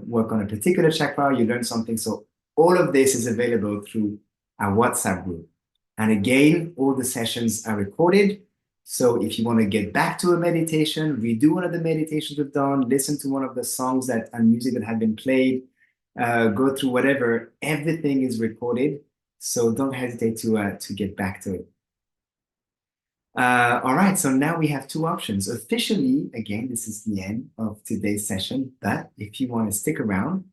work on a particular chakra, you learn something. So all of this is available through our WhatsApp group. And again, all the sessions are recorded. So if you want to get back to a meditation, redo one of the meditations we've done, listen to one of the songs and music that have been played, go through whatever, everything is recorded. So don't hesitate to get back to it. All right, so now we have two options. Officially, again, this is the end of today's session, but if you want to stick around,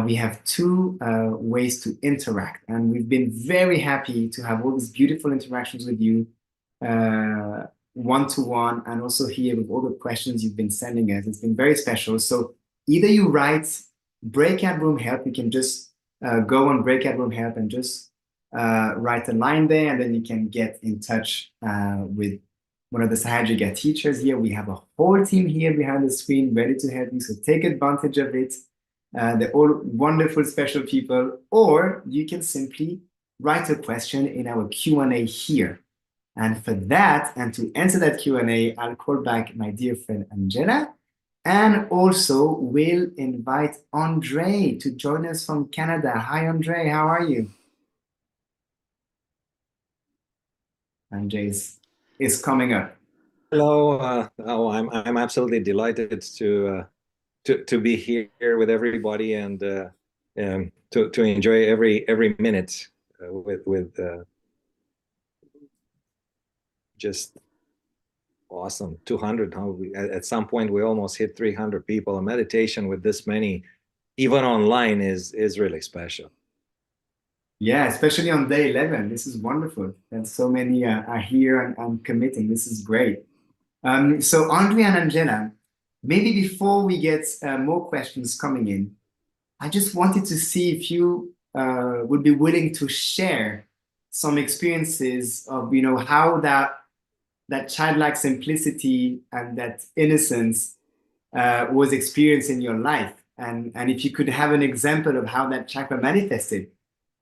we have two ways to interact. And we've been very happy to have all these beautiful interactions with you, one-to-one, and also here with all the questions you've been sending us. It's been very special. So either you write breakout room help, you can just go on breakout room help and just write a line there, and then you can get in touch with one of the Sahaja Yoga teachers here. We have a whole team here behind the screen ready to help you, so take advantage of it. They're all wonderful, special people. Or you can simply write a question in our Q&A here. And for that, and to answer that Q&A, I'll call back my dear friend Angela, and also we'll invite Andrei to join us from Canada. Hi, Andrei, how are you? Andrei is coming up. Hello. I'm absolutely delighted to be here with everybody and to enjoy every minute with just awesome. 200. At some point we almost hit 300 people. A meditation with this many, even online, is really special. Yeah, especially on day 11. This is wonderful that so many are here and committing. This is great. So Andrei and Angela, maybe before we get more questions coming in, I just wanted to see if you would be willing to share some experiences of, how that childlike simplicity and that innocence was experienced in your life. And if you could have an example of how that chakra manifested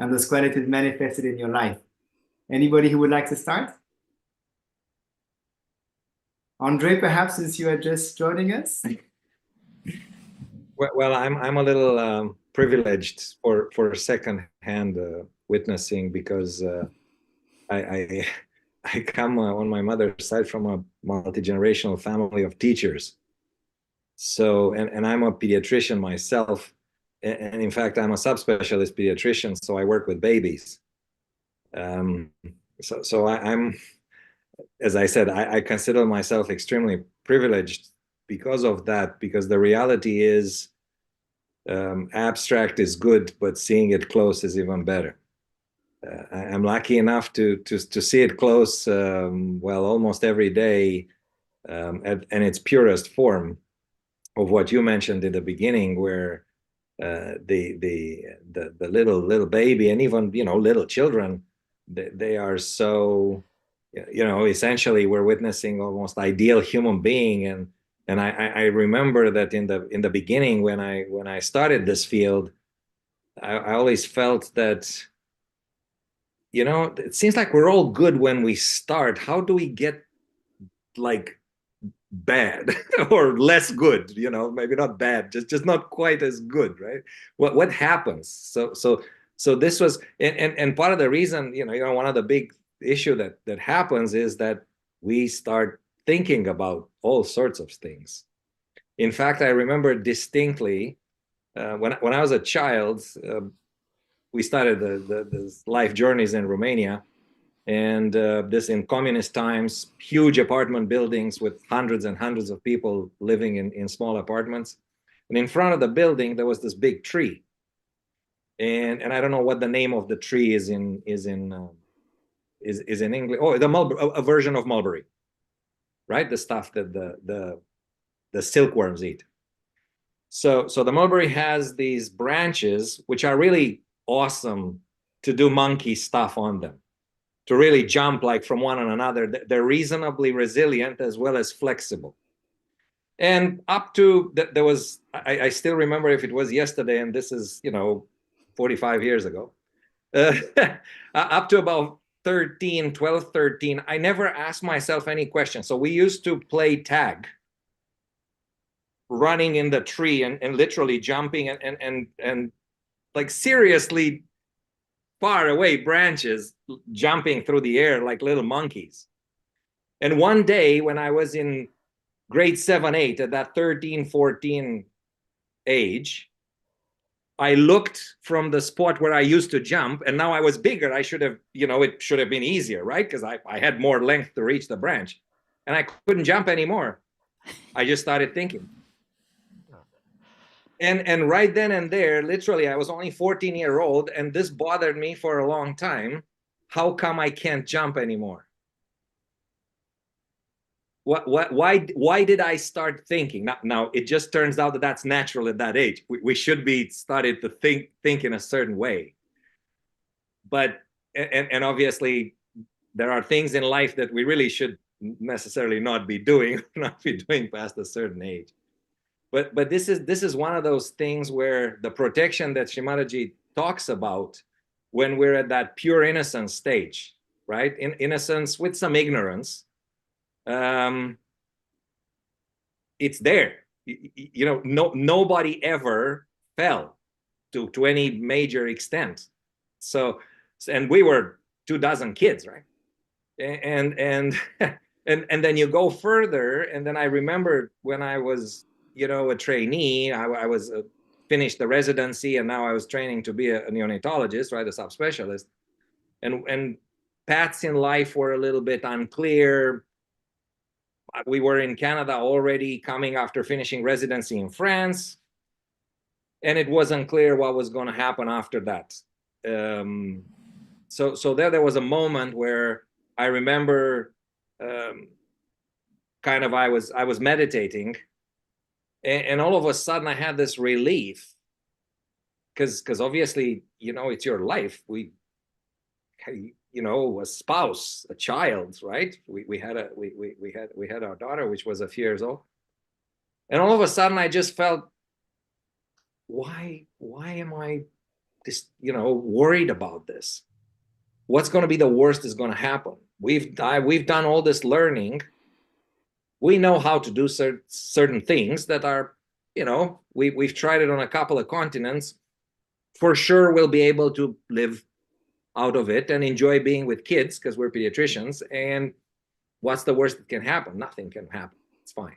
and those qualities manifested in your life. Anybody who would like to start? Andrei, perhaps, since you are just joining us? Well, I'm a little privileged for second-hand witnessing, because I come on my mother's side from a multi-generational family of teachers. So, and I'm a pediatrician myself, and in fact, I'm a subspecialist pediatrician, so I work with babies. So I'm, as I said, I consider myself extremely privileged because of that, because the reality is abstract is good, but seeing it close is even better. I'm lucky enough to see it close, well, almost every day, and its purest form of what you mentioned in the beginning, where the little baby and even little children, they are so, essentially we're witnessing almost ideal human being. And I remember that in the beginning when I started this field, I always felt that, it seems like we're all good when we start. How do we get like bad or less good? Maybe not bad, just not quite as good, right? What happens? So this was, and part of the reason, one of the big issue that happens is that we start thinking about all sorts of things. In fact, I remember distinctly when I was a child, we started the life journeys in Romania, and this in communist times, huge apartment buildings with hundreds and hundreds of people living in small apartments. And in front of the building, there was this big tree. And I don't know what the name of the tree is in English. Oh, a version of mulberry, right? The stuff that the silkworms eat. So the mulberry has these branches, which are really awesome to do monkey stuff on them, to really jump like from one on another. They're reasonably resilient as well as flexible. And up to there was, I still remember if it was yesterday, and this is 45 years ago, up to about 12, 13, I never asked myself any questions. So we used to play tag, running in the tree and literally jumping and like seriously far away branches, jumping through the air like little monkeys. And one day when I was in grade 7, 8, at that 13, 14 age, I looked from the spot where I used to jump, and now I was bigger. I should have, it should have been easier, right? Because I had more length to reach the branch, and I couldn't jump anymore. I just started thinking. And right then and there, literally, I was only 14-year old, and this bothered me for a long time. How come I can't jump anymore? Why did I start thinking? Now it just turns out that that's natural at that age. We should be started to think in a certain way. But and obviously there are things in life that we really should necessarily not be doing past a certain age. But this is one of those things where the protection that Shri Mataji talks about when we're at that pure innocence stage, right? In innocence with some ignorance, it's there. Nobody ever fell to any major extent. So, and we were 24 kids, right? And then you go further, and then I remember when I was a trainee, I was finished the residency, and now I was training to be a neonatologist, right, a subspecialist, and paths in life were a little bit unclear. We were in Canada already, coming after finishing residency in France, and it was unclear what was going to happen after that. So there was a moment where I remember I was meditating, and all of a sudden I had this relief, because obviously it's your life. A spouse, a child, right? We had our daughter, which was a few years old, and all of a sudden I just felt, why am I just worried about this? What's going to be the worst is going to happen. We've done all this learning. We know how to do certain things that are, we've tried it on a couple of continents. For sure, we'll be able to live out of it and enjoy being with kids because we're pediatricians. And what's the worst that can happen? Nothing can happen. It's fine.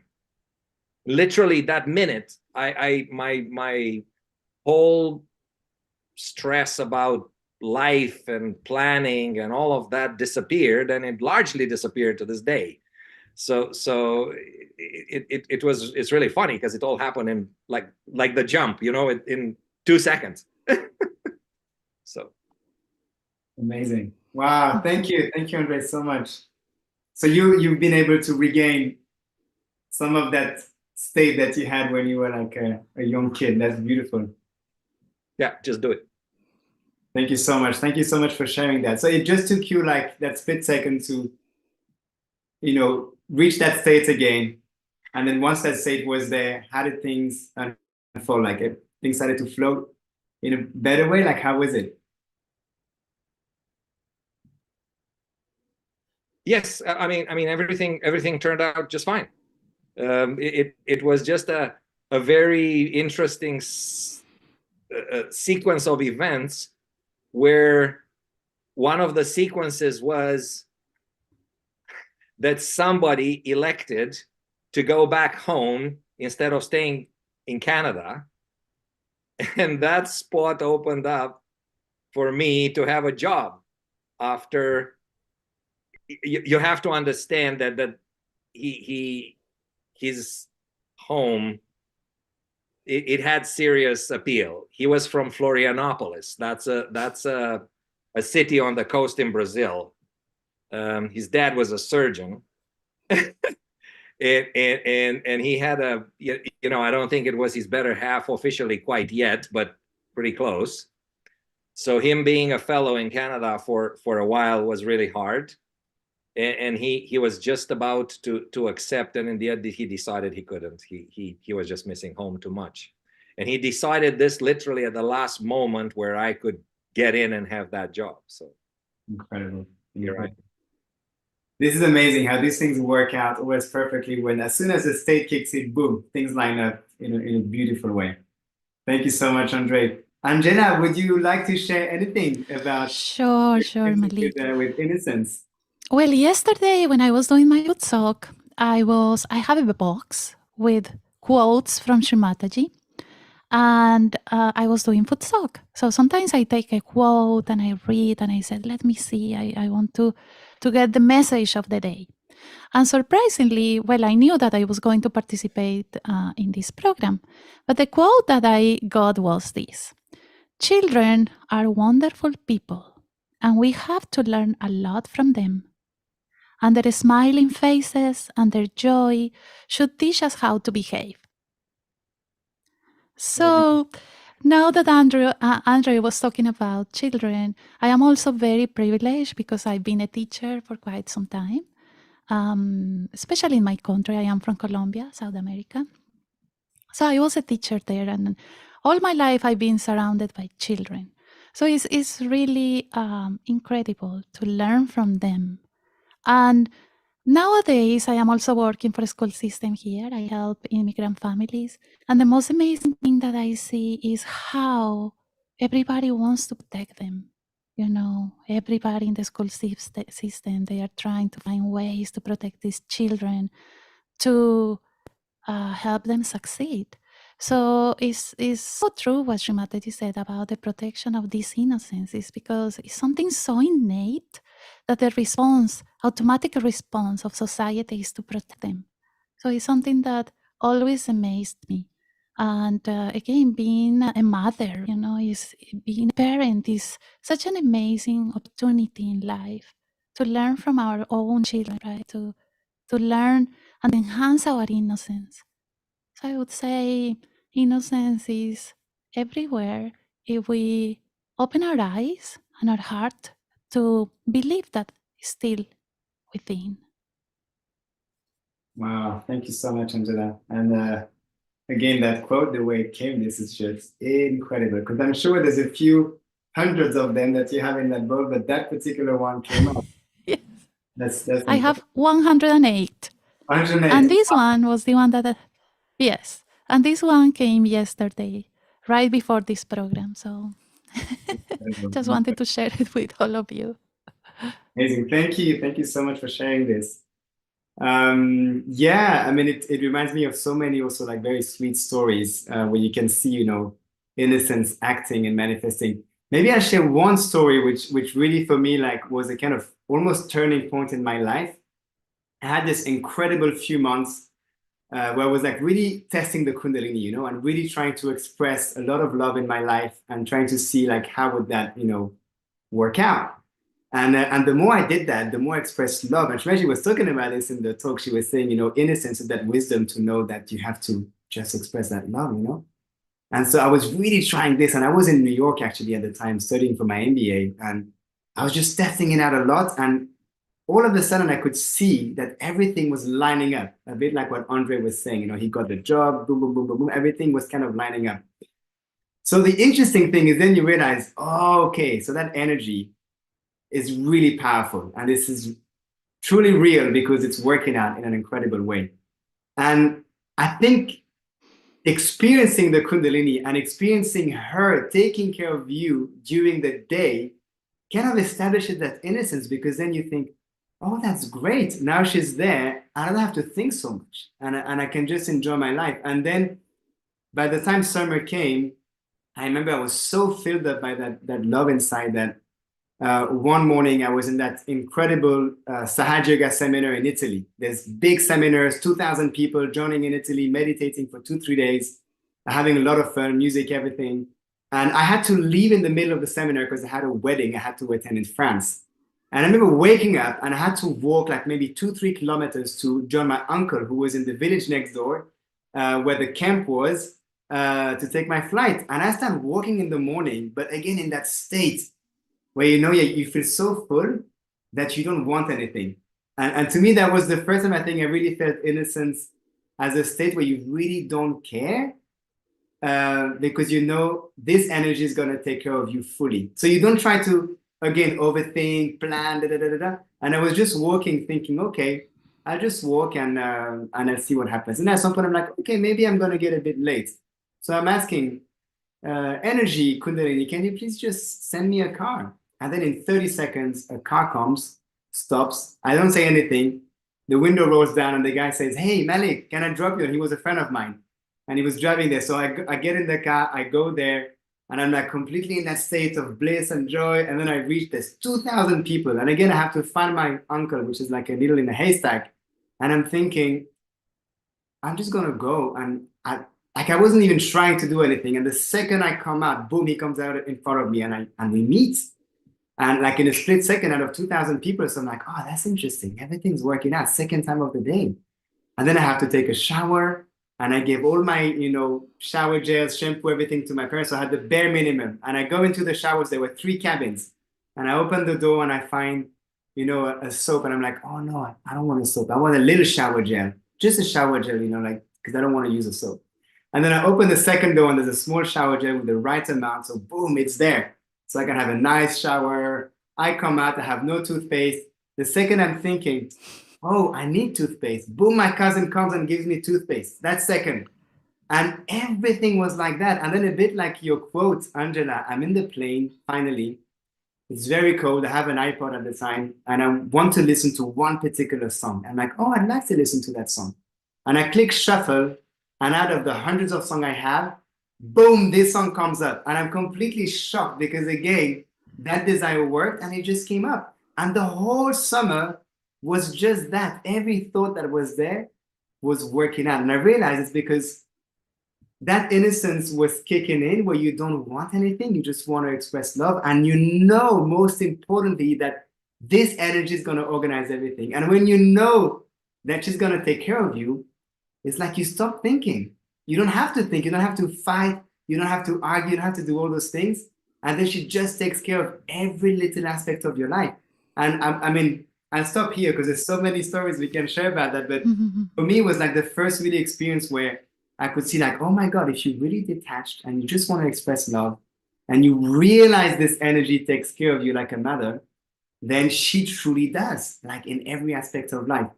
Literally that minute, my whole stress about life and planning and all of that disappeared, and it largely disappeared to this day. So it's really funny because it all happened in like the jump, in 2 seconds. So amazing. Wow, thank you, Andrei, so much. So you've been able to regain some of that state that you had when you were like a young kid. That's beautiful. Yeah, just do it. Thank you so much. Thank you so much for sharing that. So it just took you like that split second to, reach that state again. And then once that state was there, how did things unfold? Like things started to float in a better way? Like, how was it? Yes, I mean everything turned out just fine. It was just a very interesting sequence of events, where one of the sequences was that somebody elected to go back home instead of staying in Canada, and that spot opened up for me to have a job after. You have to understand that his home, it had serious appeal. He was from Florianopolis. That's a city on the coast in Brazil. His dad was a surgeon. and he had a, I don't think it was his better half officially quite yet, but pretty close. So him being a fellow in Canada for a while was really hard. And he was just about to accept, and in the end he decided he couldn't. He was just missing home too much. And he decided this literally at the last moment where I could get in and have that job. So Incredible. you're right. This is amazing how these things work out always perfectly when as soon as the state kicks in, boom, things line up in a beautiful way. Thank you so much, Andrei. Angela, would you like to share anything about Sure, Malik. with innocence? Well, yesterday when I was doing my food talk, I have a box with quotes from Shri Mataji, and I was doing food talk. So sometimes I take a quote and I read and I said, let me see, I want to get the message of the day. And surprisingly, well, I knew that I was going to participate in this program, but the quote that I got was this: children are wonderful people, and we have to learn a lot from them. And their smiling faces and their joy should teach us how to behave. So now that Andrei was talking about children, I am also very privileged because I've been a teacher for quite some time, especially in my country. I am from Colombia, South America. So I was a teacher there, and all my life I've been surrounded by children. So it's really incredible to learn from them. And nowadays, I am also working for a school system here. I help immigrant families. And the most amazing thing that I see is how everybody wants to protect them. You know, everybody in the school system, they are trying to find ways to protect these children, to help them succeed. So it's so true what Shri Mataji said about the protection of this innocence, is because it's something so innate that the automatic response of society is to protect them. So it's something that always amazed me. And again, being a mother, being a parent is such an amazing opportunity in life to learn from our own children, right? To learn and enhance our innocence. So I would say innocence is everywhere if we open our eyes and our heart to believe that it's still within. Wow, thank you so much, Angela. And again, that quote, the way it came, this is just incredible, because I'm sure there's a few hundreds of them that you have in that book, but that particular one came up. Yes. That's I have 108. 108. And this one was the one that, yes. And this one came yesterday, right before this program. So just wanted to share it with all of you. Amazing. Thank you. Thank you so much for sharing this. Yeah, I mean, it reminds me of so many also like very sweet stories where you can see, innocence acting and manifesting. Maybe I'll share one story which really for me like was a kind of almost turning point in my life. I had this incredible few months where I was like really testing the Kundalini, and really trying to express a lot of love in my life and trying to see like how would that, work out. And the more I did that, the more I expressed love. And Shri was talking about this in the talk. She was saying, innocence is that wisdom to know that you have to just express that love, And so I was really trying this. And I was in New York actually at the time studying for my MBA. And I was just testing it out a lot. And all of a sudden I could see that everything was lining up, a bit like what Andrei was saying. He got the job, boom, boom, boom, boom, boom. Everything was kind of lining up. So the interesting thing is then you realize, oh, okay, so that energy is really powerful. And this is truly real because it's working out in an incredible way. And I think experiencing the Kundalini and experiencing her taking care of you during the day kind of establishes that innocence, because then you think, oh, that's great. Now she's there. I don't have to think so much. And I can just enjoy my life. And then by the time summer came, I remember I was so filled up by that love inside that one morning I was in that incredible Sahaja Yoga seminar in Italy. There's big seminars, 2,000 people joining in Italy, meditating for 2, 3 days, having a lot of fun, music, everything. And I had to leave in the middle of the seminar because I had a wedding I had to attend in France. And I remember waking up and I had to walk like maybe 2, 3 kilometers to join my uncle who was in the village next door where the camp was to take my flight. And I started walking in the morning, but again in that state where you feel so full that you don't want anything. And to me, that was the first time I think I really felt innocence as a state where you really don't care because you know this energy is going to take care of you fully. So you don't try to, again, overthink, plan, da, da, da, da, da. And I was just walking thinking, okay, I'll just walk and I'll see what happens. And at some point I'm like, okay, maybe I'm going to get a bit late. So I'm asking, energy, Kundalini, can you please just send me a car? And then in 30 seconds, a car comes, stops. I don't say anything. The window rolls down and the guy says, hey, Malik, can I drop you? And he was a friend of mine and he was driving there. So I get in the car, I go there and I'm like completely in that state of bliss and joy. And then I reach this 2,000 people. And again, I have to find my uncle, which is like a needle in a haystack. And I'm thinking, I'm just going to go. And I wasn't even trying to do anything. And the second I come out, boom, he comes out in front of me and we meet. And like in a split second out of 2,000 people, so I'm like, oh, that's interesting. Everything's working out. Second time of the day. And then I have to take a shower. And I gave all my, shower gels, shampoo, everything to my parents. So I had the bare minimum. And I go into the showers. There were 3 cabins. And I open the door and I find, a soap. And I'm like, oh, no, I don't want a soap. I want a little shower gel. Just a shower gel, because I don't want to use a soap. And then I open the second door and there's a small shower gel with the right amount. So boom, it's there. So I can have a nice shower. I come out, I have no toothpaste. The second I'm thinking, oh, I need toothpaste. Boom, my cousin comes and gives me toothpaste. That second. And everything was like that. And then a bit like your quote, Angela, I'm in the plane, finally. It's very cold. I have an iPod at the time and I want to listen to one particular song. I'm like, oh, I'd like to listen to that song. And I click shuffle. And out of the hundreds of songs I have, boom, this song comes up. And I'm completely shocked because, again, that desire worked and it just came up. And the whole summer was just that. Every thought that was there was working out. And I realized it's because that innocence was kicking in where you don't want anything. You just want to express love. And most importantly, that this energy is going to organize everything. And when you know that she's going to take care of you, it's like you stop thinking. You don't have to think. You don't have to fight. You don't have to argue. You don't have to do all those things. And then she just takes care of every little aspect of your life. And I'll stop here because there's so many stories we can share about that. But for me, it was like the first really experience where I could see like, oh my God, if you're really detached and you just want to express love and you realize this energy takes care of you like a mother, then she truly does, like in every aspect of life.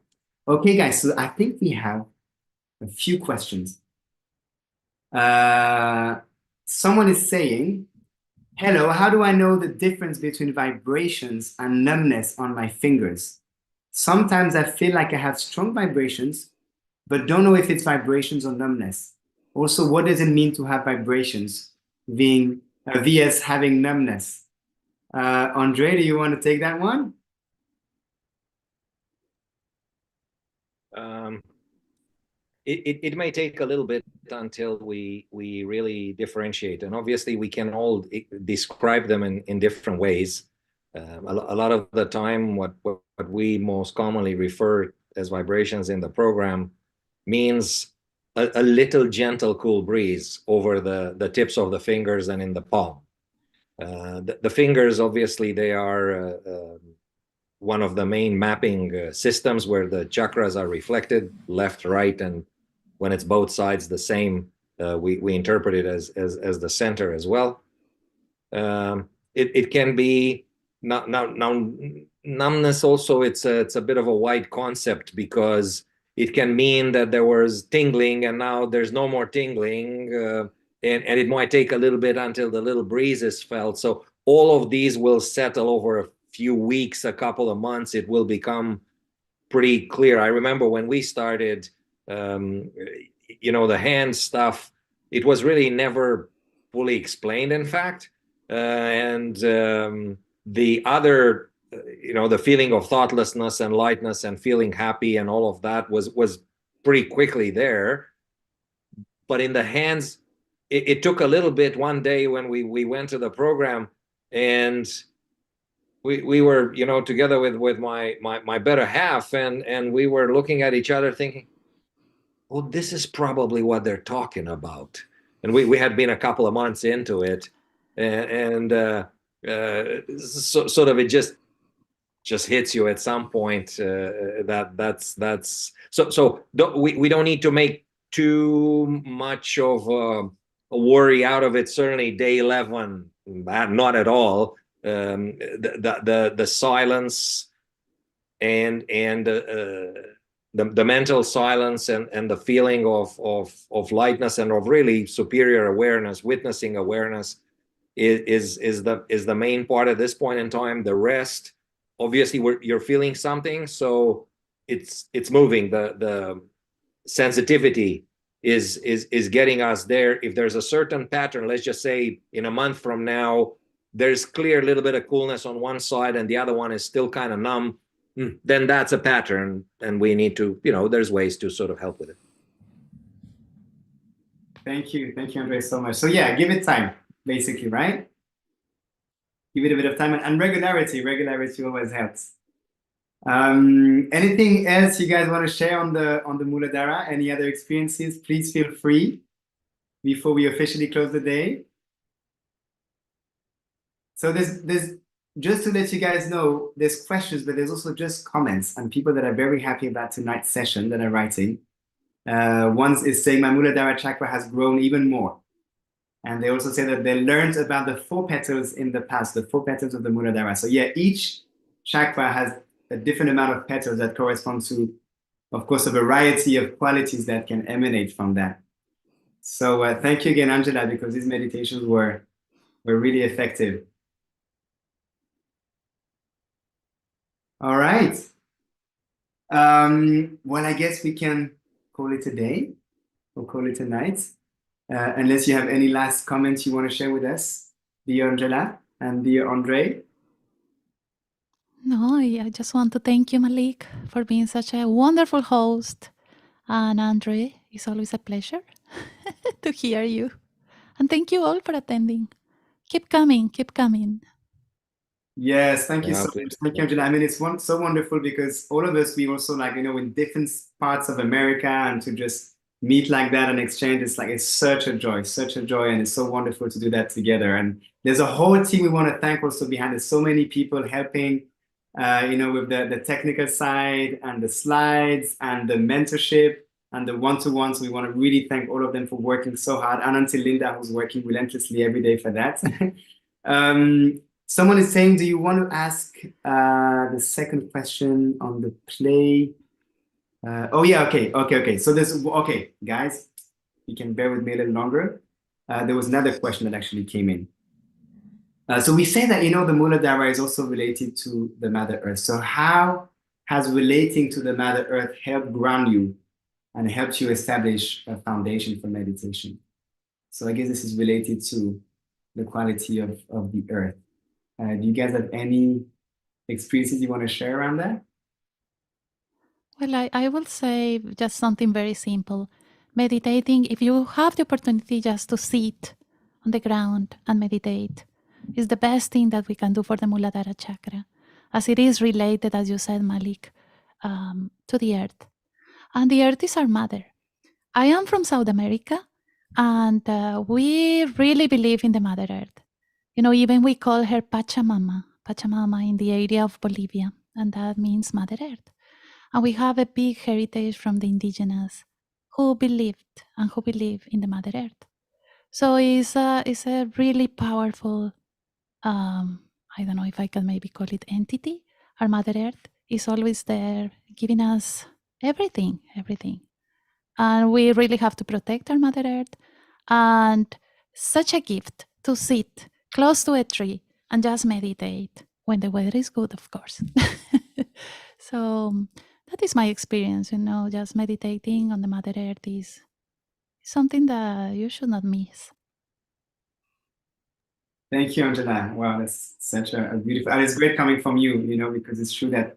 Okay, guys, so I think we have a few questions. Someone is saying, hello, how do I know the difference between vibrations and numbness on my fingers? Sometimes I feel like I have strong vibrations, but don't know if it's vibrations or numbness. Also, what does it mean to have vibrations vs having numbness? Andrei, do you want to take that one? It may take a little bit until we really differentiate, and obviously we can all describe them in different ways. A lot of the time, what we most commonly refer as vibrations in the program means a little gentle, cool breeze over the tips of the fingers and in the palm. The fingers, obviously, they are one of the main mapping systems where the chakras are reflected, left, right, and when it's both sides the same, we interpret it as the center as well. It can be numbness also. It's a bit of a wide concept because it can mean that there was tingling and now there's no more tingling, and it might take a little bit until the little breeze is felt. So all of these will settle over a few weeks, a couple of months. It will become pretty clear. I remember when we started, the hand stuff, it was really never fully explained, in fact. And the other, the feeling of thoughtlessness and lightness and feeling happy and all of that was pretty quickly there. But in the hands, it took a little bit. One day when we went to the program, and we were, together with my better half, and we were looking at each other thinking, well, this is probably what they're talking about. And we had been a couple of months into it, and sort of it just hits you at some point, that's so we don't need to make too much of a worry out of it. Certainly day 11, not at all. The silence and the mental silence and the feeling of lightness and of really superior awareness, witnessing awareness is the main part at this point in time. The rest, obviously, you're feeling something, so it's moving. The sensitivity is getting us there. If there's a certain pattern, let's just say in a month from now, there's clear little bit of coolness on one side and the other one is still kind of numb, then that's a pattern, and we need to, there's ways to sort of help with it. Thank you, Andrei, so much. So yeah, give it time, basically, right? Give it a bit of time, and regularity always helps. Anything else you guys want to share on the Mooladhara? Any other experiences? Please feel free before we officially close the day. So there's just to let you guys know, there's questions, but there's also just comments and people that are very happy about tonight's session that are writing. One is saying my Mooladhara chakra has grown even more. And they also say that they learned about the 4 petals in the past, the 4 petals of the Mooladhara. So yeah, each chakra has a different amount of petals that correspond to, of course, a variety of qualities that can emanate from that. So thank you again, Angela, because these meditations were really effective. All right. Well, I guess we can call it a day or call it a night. Unless you have any last comments you want to share with us, dear Angela and dear Andrei. No, I just want to thank you, Malik, for being such a wonderful host. And Andrei, it's always a pleasure to hear you. And thank you all for attending. Keep coming, keep coming. Yes, thank you so much. Thank you, Angela. I mean, it's so wonderful because all of us, we also in different parts of America, and to just meet like that and exchange, it's such a joy, and it's so wonderful to do that together. And there's a whole team we want to thank also behind it. So many people helping, with the technical side and the slides and the mentorship and the one-to-ones. We want to really thank all of them for working so hard, and until Linda, who's working relentlessly every day for that. Someone is saying, do you want to ask the second question on the play? Oh yeah, okay. So okay, guys, you can bear with me a little longer. There was another question that actually came in. So we say that, the Mooladhara is also related to the Mother Earth. So how has relating to the Mother Earth helped ground you and helped you establish a foundation for meditation? So I guess this is related to the quality of the earth. Do you guys have any experiences you want to share around that? Well, I will say just something very simple. Meditating, if you have the opportunity just to sit on the ground and meditate, is the best thing that we can do for the Mooladhara chakra, as it is related, as you said, Malik, to the earth. And the earth is our mother. I am from South America, and we really believe in the Mother Earth. Even we call her Pachamama in the area of Bolivia, and that means Mother Earth. And we have a big heritage from the indigenous who believed and who believe in the Mother Earth. So it's a really powerful, I don't know if I can maybe call it entity. Our Mother Earth is always there giving us everything. And we really have to protect our Mother Earth. And such a gift to sit close to a tree and just meditate when the weather is good, of course. So that is my experience, just meditating on the Mother Earth is something that you should not miss. Thank you, Angela. Wow, that's such a beautiful, and it's great coming from you, because it's true that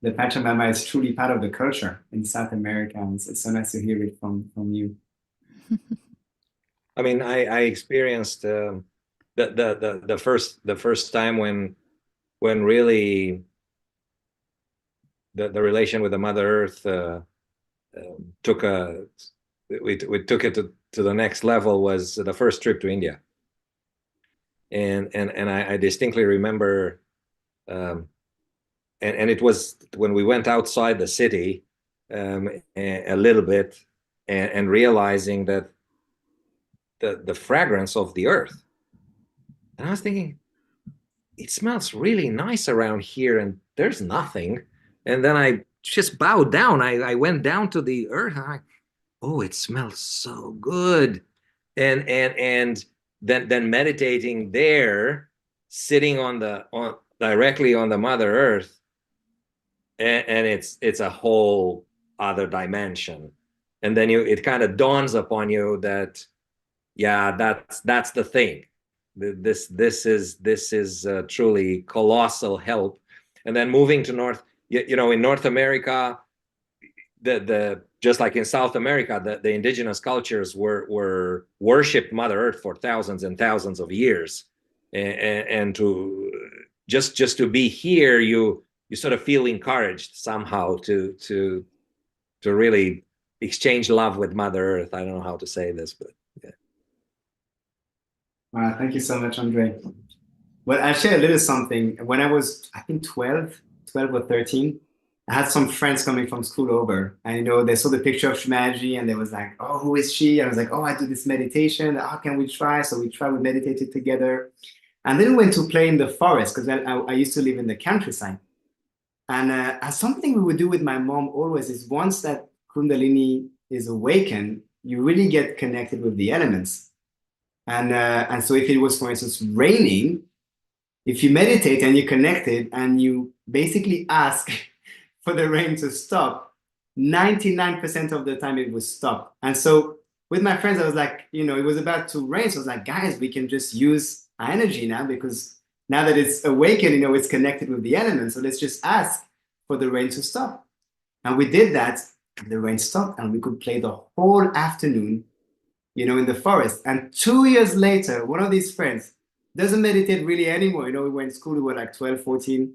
the Pachamama is truly part of the culture in South America. And it's so nice to hear it from you. I mean, I experienced the first time when really the relation with the Mother Earth took we took it to the next level was the first trip to India, and I distinctly remember, and it was when we went outside the city a little bit, and realizing that the fragrance of the earth, and I was thinking, it smells really nice around here, and there's nothing. And then I just bowed down. I went down to the earth, and oh, it smells so good. And then meditating there, sitting directly on the Mother Earth, and it's a whole other dimension. And then it kind of dawns upon you that, yeah, that's the thing. This is truly colossal help. And then moving to in North America, the just like in South America, the indigenous cultures were worshipped Mother Earth for thousands and thousands of years, and to just to be here, you sort of feel encouraged somehow to really exchange love with Mother Earth. I don't know how to say this, but yeah. Wow, thank you so much, Andrei. Well, I'll share a little something. When I was, I think 12 or 13, I had some friends coming from school over, and they saw the picture of Shri Mataji, and they was like, "Oh, who is she?" I was like, "Oh, I do this meditation. How can we try?" So we meditated together, and then we went to play in the forest because I used to live in the countryside. And something we would do with my mom always is once that Kundalini is awakened, you really get connected with the elements. And so if it was, for instance, raining, if you meditate and you connect it and you basically ask for the rain to stop, 99% of the time it would stop. And so with my friends, I was like, it was about to rain. So I was like, guys, we can just use our energy now because now that it's awakened, it's connected with the elements. So let's just ask for the rain to stop. And we did that, and the rain stopped, and we could play the whole afternoon, in the forest. And 2 years later, one of these friends doesn't meditate really anymore. We were in school, we were like 12, 14.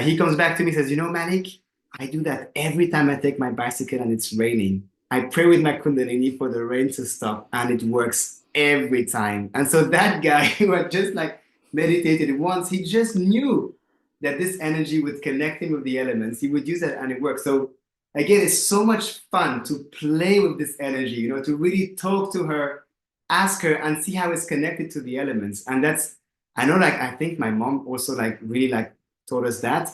He comes back to me and says, Malik, I do that every time I take my bicycle and it's raining. I pray with my Kundalini for the rain to stop, and it works every time. And so that guy who had just like meditated once, he just knew that this energy would connect him with the elements. He would use that and it works. So again, it's so much fun to play with this energy, to really talk to her, ask her, and see how it's connected to the elements. And I know, I think my mom also really taught us that.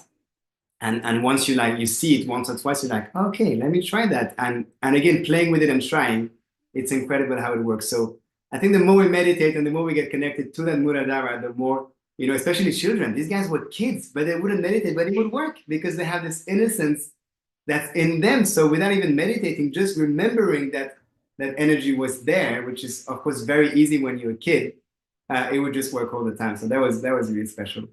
And once you see it once or twice, you're like, okay, let me try that. And again, playing with it and trying, it's incredible how it works. So I think the more we meditate and the more we get connected to that Mooladhara, the more, especially children, these guys were kids, but they wouldn't meditate, but it would work because they have this innocence that's in them. So without even meditating, just remembering that energy was there, which is of course very easy when you're a kid, it would just work all the time. So that was really special.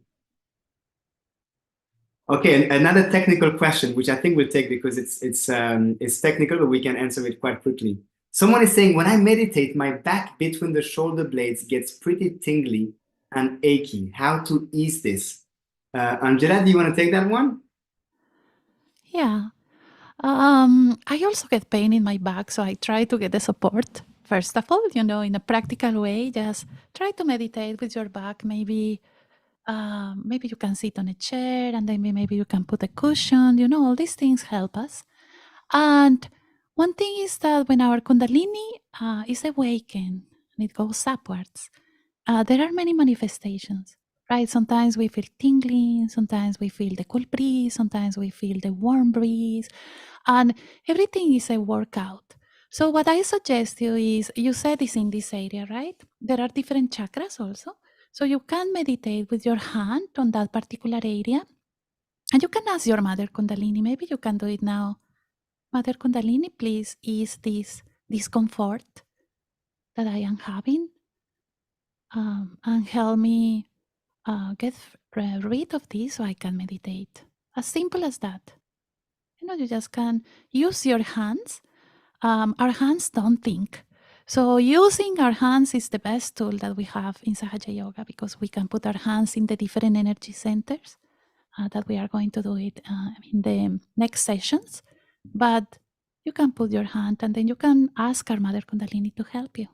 Okay, another technical question, which I think we'll take because it's technical, but we can answer it quite quickly. Someone is saying, when I meditate, my back between the shoulder blades gets pretty tingly and achy. How to ease this? Angela, do you want to take that one? Yeah. I also get pain in my back, so I try to get the support. First of all, in a practical way, just try to meditate with your back. Maybe you can sit on a chair, and then maybe you can put a cushion. All these things help us. And one thing is that when our Kundalini is awakened and it goes upwards, there are many manifestations, right? Sometimes we feel tingling, sometimes we feel the cool breeze, sometimes we feel the warm breeze, and everything is a workout. So what I suggest you said is in this area, right? There are different chakras also. So you can meditate with your hand on that particular area, and you can ask your Mother Kundalini. Maybe you can do it now. Mother Kundalini, please ease this discomfort that I am having. and help me get rid of this so I can meditate. As simple as that. You just can use your hands. Our hands don't think. So using our hands is the best tool that we have in Sahaja Yoga, because we can put our hands in the different energy centers that we are going to do it in the next sessions. But you can put your hand and then you can ask our Mother Kundalini to help you.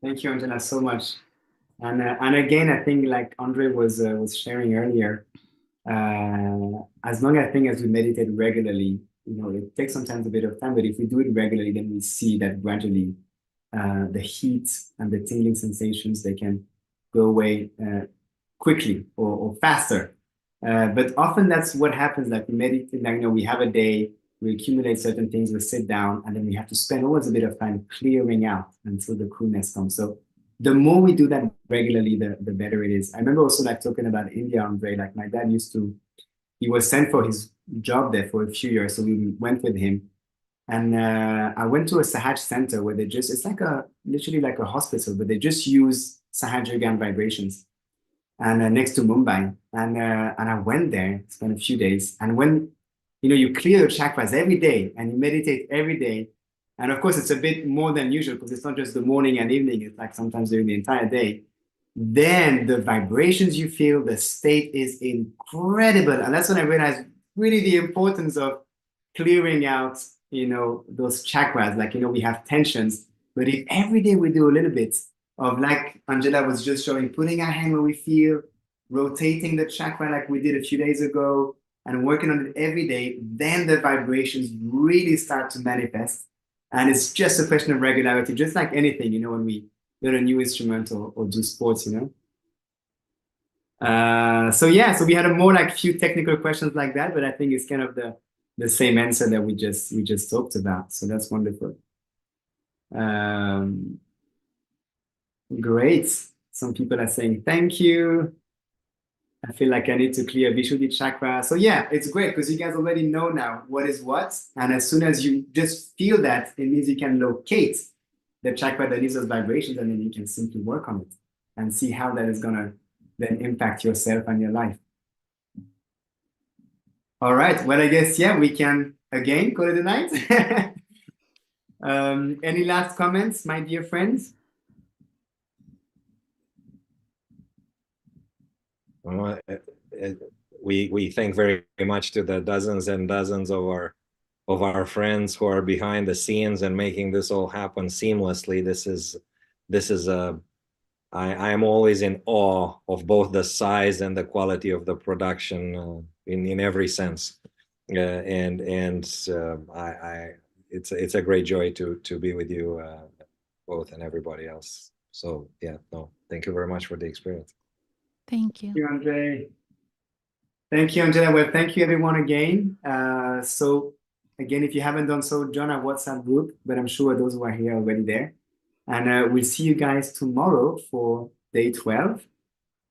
Thank you, Angela, so much. And again, I think like Andrei was sharing earlier, as long I think as we meditate regularly, it takes sometimes a bit of time, but if we do it regularly, then we see that gradually the heat and the tingling sensations, they can go away quickly or faster. But often that's what happens. Like we meditate, like, we have a day, we accumulate certain things, we sit down, and then we have to spend always a bit of time clearing out until the coolness comes. So the more we do that regularly, the better it is. I remember also like talking about India, Andrei, like my dad he was sent for his job there for a few years. So we went with him. And I went to a Sahaj center where it's like literally like a hospital, but they just use Sahaj Yoga and vibrations. And next to Mumbai. And I went there, spent a few days. And when, you clear your chakras every day and you meditate every day, and of course it's a bit more than usual because it's not just the morning and evening, it's like sometimes during the entire day, then the vibrations you feel, the state is incredible. And that's when I realized really the importance of clearing out, those chakras. Like, we have tensions, but if every day we do a little bit of, like Angela was just showing, putting our hand where we feel, rotating the chakra like we did a few days ago, and working on it every day, then the vibrations really start to manifest. And it's just a question of regularity, just like anything, when we learn a new instrument or do sports, So we had a more like few technical questions like that, but I think it's kind of the same answer that we just talked about. So that's wonderful. Great. Some people are saying thank you. I feel like I need to clear Vishuddhi chakra. So yeah, it's great because you guys already know now what is what. And as soon as you just feel that, it means you can locate the chakra that needs those vibrations, and then you can simply work on it and see how that is going to then impact yourself and your life. All right. Well, I guess, yeah, we can again call it a night. Any last comments, my dear friends? We thank very much to the dozens and dozens of our friends who are behind the scenes and making this all happen seamlessly. I am always in awe of both the size and the quality of the production in every sense, it's a great joy to be with you both and everybody else. So yeah, thank you very much for the experience. Thank you. Thank you, Andrei. Thank you, Angela. Well, thank you everyone again. So again, if you haven't done so, join our WhatsApp group, but I'm sure those who are here are already there. And we'll see you guys tomorrow for day 12.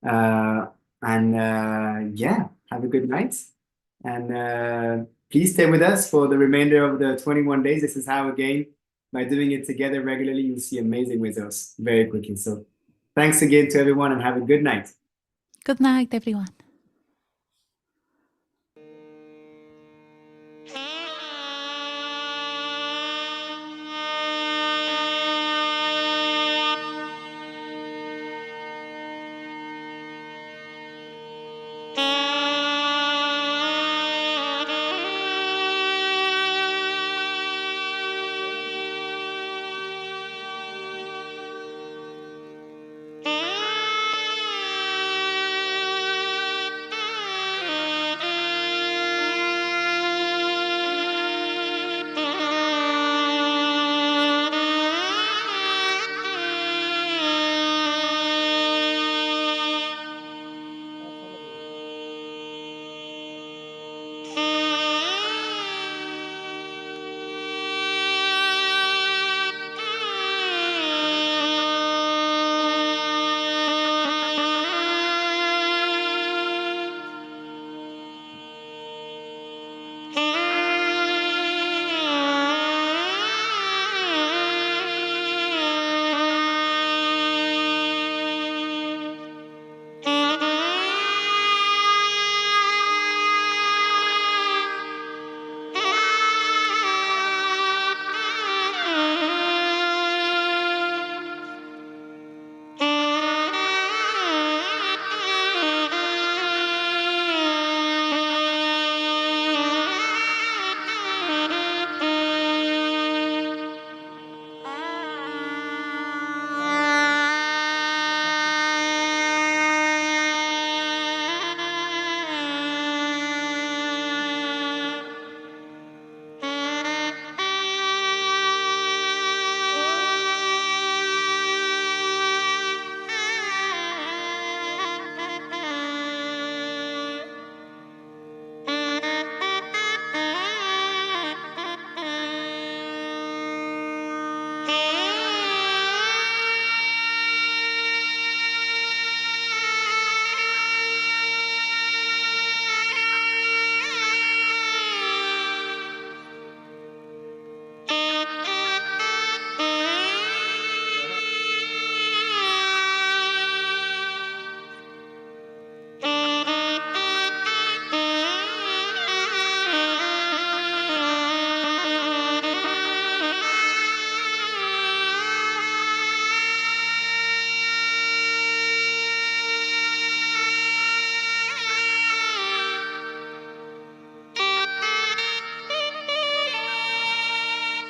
Yeah, have a good night. And please stay with us for the remainder of the 21 days. This is how, again, by doing it together regularly, you'll see amazing results very quickly. So thanks again to everyone and have a good night. Good night, everyone.